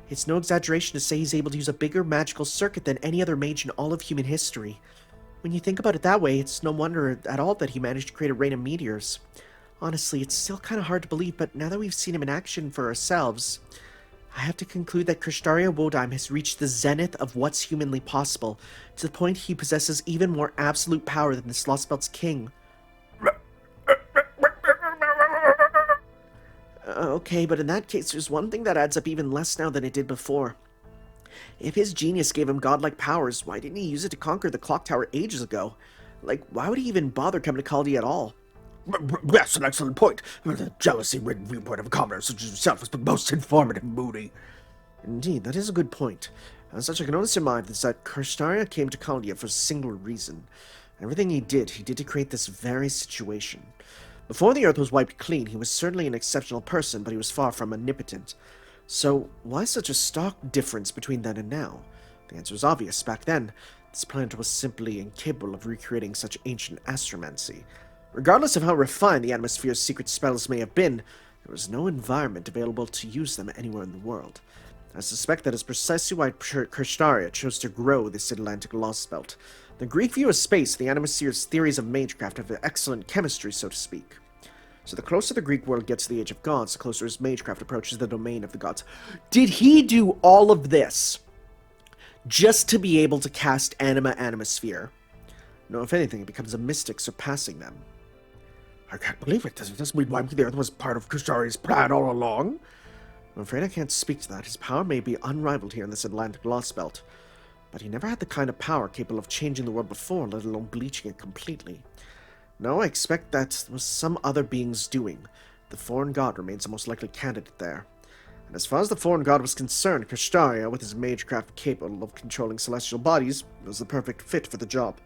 Speaker 2: It's no exaggeration to say he's able to use a bigger magical circuit than any other mage in all of human history. When you think about it that way, it's no wonder at all that he managed to create a rain of meteors. Honestly, it's still kind of hard to believe, but now that we've seen him in action for ourselves, I have to conclude that Krishtaria Wodheim has reached the zenith of what's humanly possible, to the point he possesses even more absolute power than this Lostbelt's king. Okay, but in that case, there's one thing that adds up even less now than it did before. If his genius gave him godlike powers, why didn't he use it to conquer the clock tower ages ago? Like, why would he even bother coming to Kaldi at all?
Speaker 4: Yes, an excellent point. The jealousy-ridden viewpoint of a commoner such as yourself has been most informative, Moody.
Speaker 2: Indeed, that is a good point. As such, I can only surmise that Krishtaria came to Kaldia for a single reason. Everything he did to create this very situation. Before the Earth was wiped clean, he was certainly an exceptional person, but he was far from omnipotent. So, why such a stark difference between then and now? The answer is obvious. Back then, this planet was simply incapable of recreating such ancient astromancy. Regardless of how refined the Animusphere's secret spells may have been, there was no environment available to use them anywhere in the world. I suspect that is precisely why Krishtaria chose to grow this Atlantic Lostbelt. The Greek view of space, the Animusphere's theories of magecraft have excellent chemistry, so to speak. So the closer the Greek world gets to the Age of Gods, the closer his magecraft approaches the domain of the gods. Did he do all of this just to be able to cast Animusphere? No, if anything, it becomes a mystic surpassing them.
Speaker 4: I can't believe it. Does this mean wiping the Earth was part of Krishtaria's plan all along?
Speaker 2: I'm afraid I can't speak to that. His power may be unrivaled here in this Atlantic Lostbelt, but he never had the kind of power capable of changing the world before, let alone bleaching it completely. No, I expect that was some other being's doing. The foreign god remains the most likely candidate there. And as far as the foreign god was concerned, Krishtaria, with his magecraft capable of controlling celestial bodies, was the perfect fit for the job.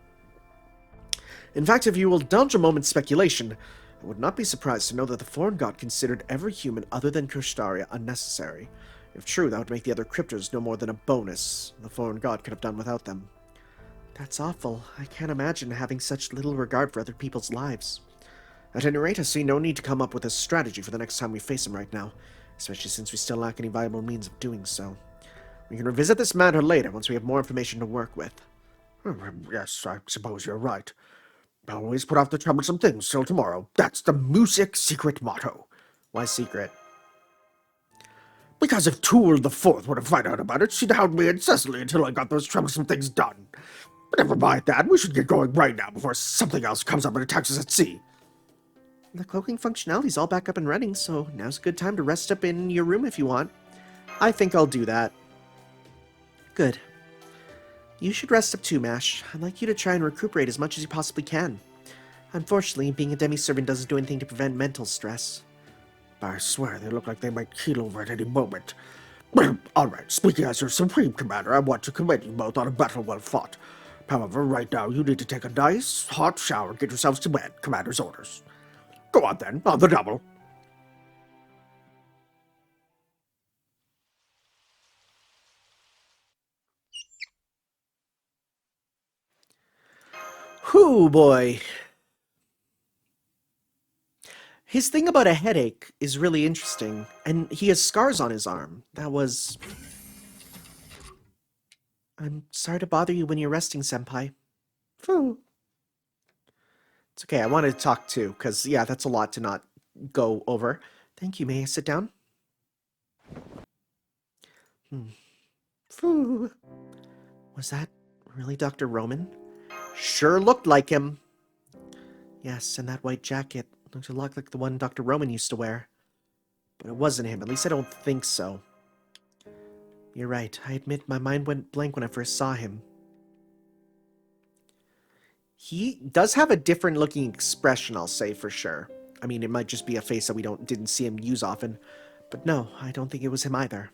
Speaker 2: In fact, if you will indulge a moment's speculation, I would not be surprised to know that the foreign god considered every human other than Krishtaria unnecessary. If true, that would make the other cryptors no more than a bonus. The foreign god could have done without them. That's awful. I can't imagine having such little regard for other people's lives. At any rate, I see no need to come up with a strategy for the next time we face him right now, especially since we still lack any viable means of doing so. We can revisit this matter later once we have more information to work with.
Speaker 4: Yes, I suppose you're right. Always put off the troublesome things till tomorrow. That's the Music secret motto.
Speaker 2: Why secret?
Speaker 4: Because if Tool the Fourth were to find out about it, she'd hound me incessantly until I got those troublesome things done. But never mind that. We should get going right now before something else comes up and attacks us at sea.
Speaker 2: The cloaking functionality's all back up and running, so now's a good time to rest up in your room if you want. I think I'll do that. Good. You should rest up too, Mash. I'd like you to try and recuperate as much as you possibly can. Unfortunately, being a demi-servant doesn't do anything to prevent mental stress.
Speaker 4: I swear they look like they might keel over at any moment. Alright, speaking as your Supreme Commander, I want to commend you both on a battle well fought. However, right now you need to take a nice, hot shower and get yourselves to bed. Commander's orders. Go on then, on the double.
Speaker 2: Whew, boy. His thing about a headache is really interesting, and he has scars on his arm. That was... I'm sorry to bother you when you're resting, Senpai. Phew. It's okay, I wanted to talk too, because, yeah, that's a lot to not go over. Thank you, may I sit down? Phew. Was that really Dr. Roman? Sure looked like him. Yes, and that white jacket looked a lot like the one Dr. Roman used to wear. But it wasn't him, at least I don't think so. You're right, I admit my mind went blank when I first saw him. He does have a different looking expression, I'll say for sure. I mean, it might just be a face that we didn't see him use often. But no, I don't think it was him either.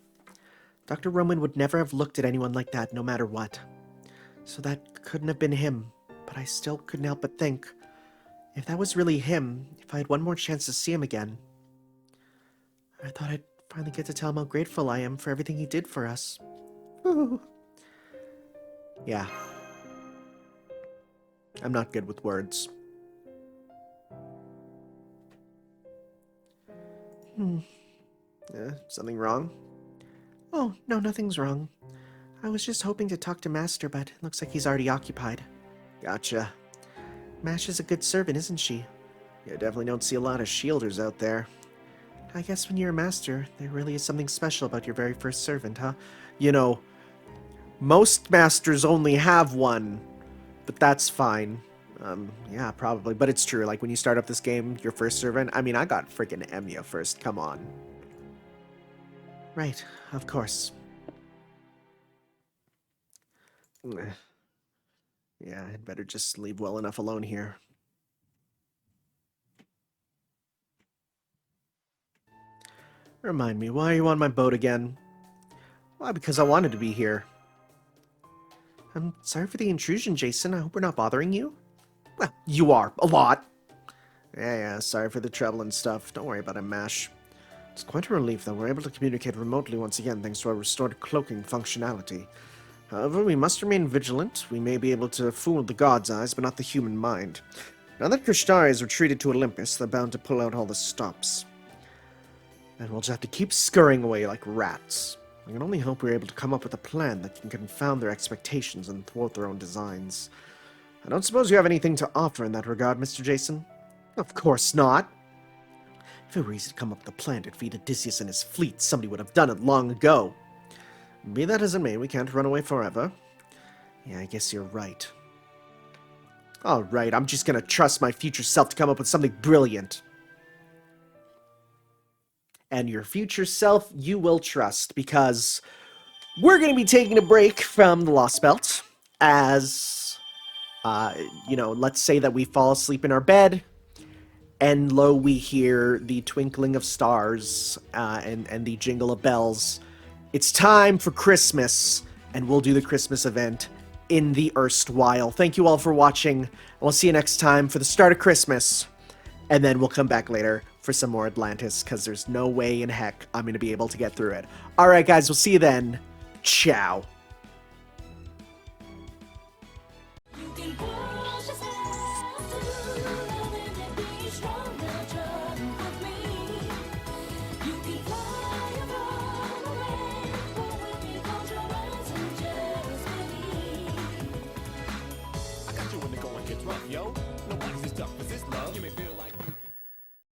Speaker 2: Dr. Roman would never have looked at anyone like that, no matter what. So that couldn't have been him, but I still couldn't help but think, if that was really him, if I had one more chance to see him again, I thought I'd finally get to tell him how grateful I am for everything he did for us. Ooh. Yeah. I'm not good with words. Something wrong? Oh, no, nothing's wrong. I was just hoping to talk to Master, but it looks like he's already occupied. Gotcha. Mash is a good servant, isn't she? Yeah, definitely don't see a lot of shielders out there. I guess when you're a master, there really is something special about your very first servant, huh? You know, most masters only have one, but that's fine. Yeah, probably. But it's true, like, when you start up this game, your first servant... I mean, I got freaking Emiya first, come on. Right, of course. Yeah, I'd better just leave well enough alone here. Remind me, why are you on my boat again? Why, because I wanted to be here. I'm sorry for the intrusion, Jason. I hope we're not bothering you. Well, you are. A lot. Yeah, sorry for the trouble and stuff. Don't worry about it, Mash. It's quite a relief that we're able to communicate remotely once again thanks to our restored cloaking functionality. However, we must remain vigilant. We may be able to fool the god's eyes, but not the human mind. Now that Krishtari has retreated to Olympus, they're bound to pull out all the stops. And we'll just have to keep scurrying away like rats. I can only hope we're able to come up with a plan that can confound their expectations and thwart their own designs. I don't suppose you have anything to offer in that regard, Mr. Jason? Of course not. If it were easy to come up with a plan to defeat Odysseus and his fleet, somebody would have done it long ago. Be that as it may, we can't run away forever. Yeah, I guess you're right. Alright, I'm just gonna trust my future self to come up with something brilliant. And your future self, you will trust, because we're gonna be taking a break from the Lostbelt, as, you know, let's say that we fall asleep in our bed, and lo, we hear the twinkling of stars, and the jingle of bells. It's time for Christmas, and we'll do the Christmas event in the erstwhile. Thank you all for watching, and we'll see you next time for the start of Christmas, and then we'll come back later for some more Atlantis, because there's no way in heck I'm going to be able to get through it. Alright guys, we'll see you then. Ciao.
Speaker 5: You can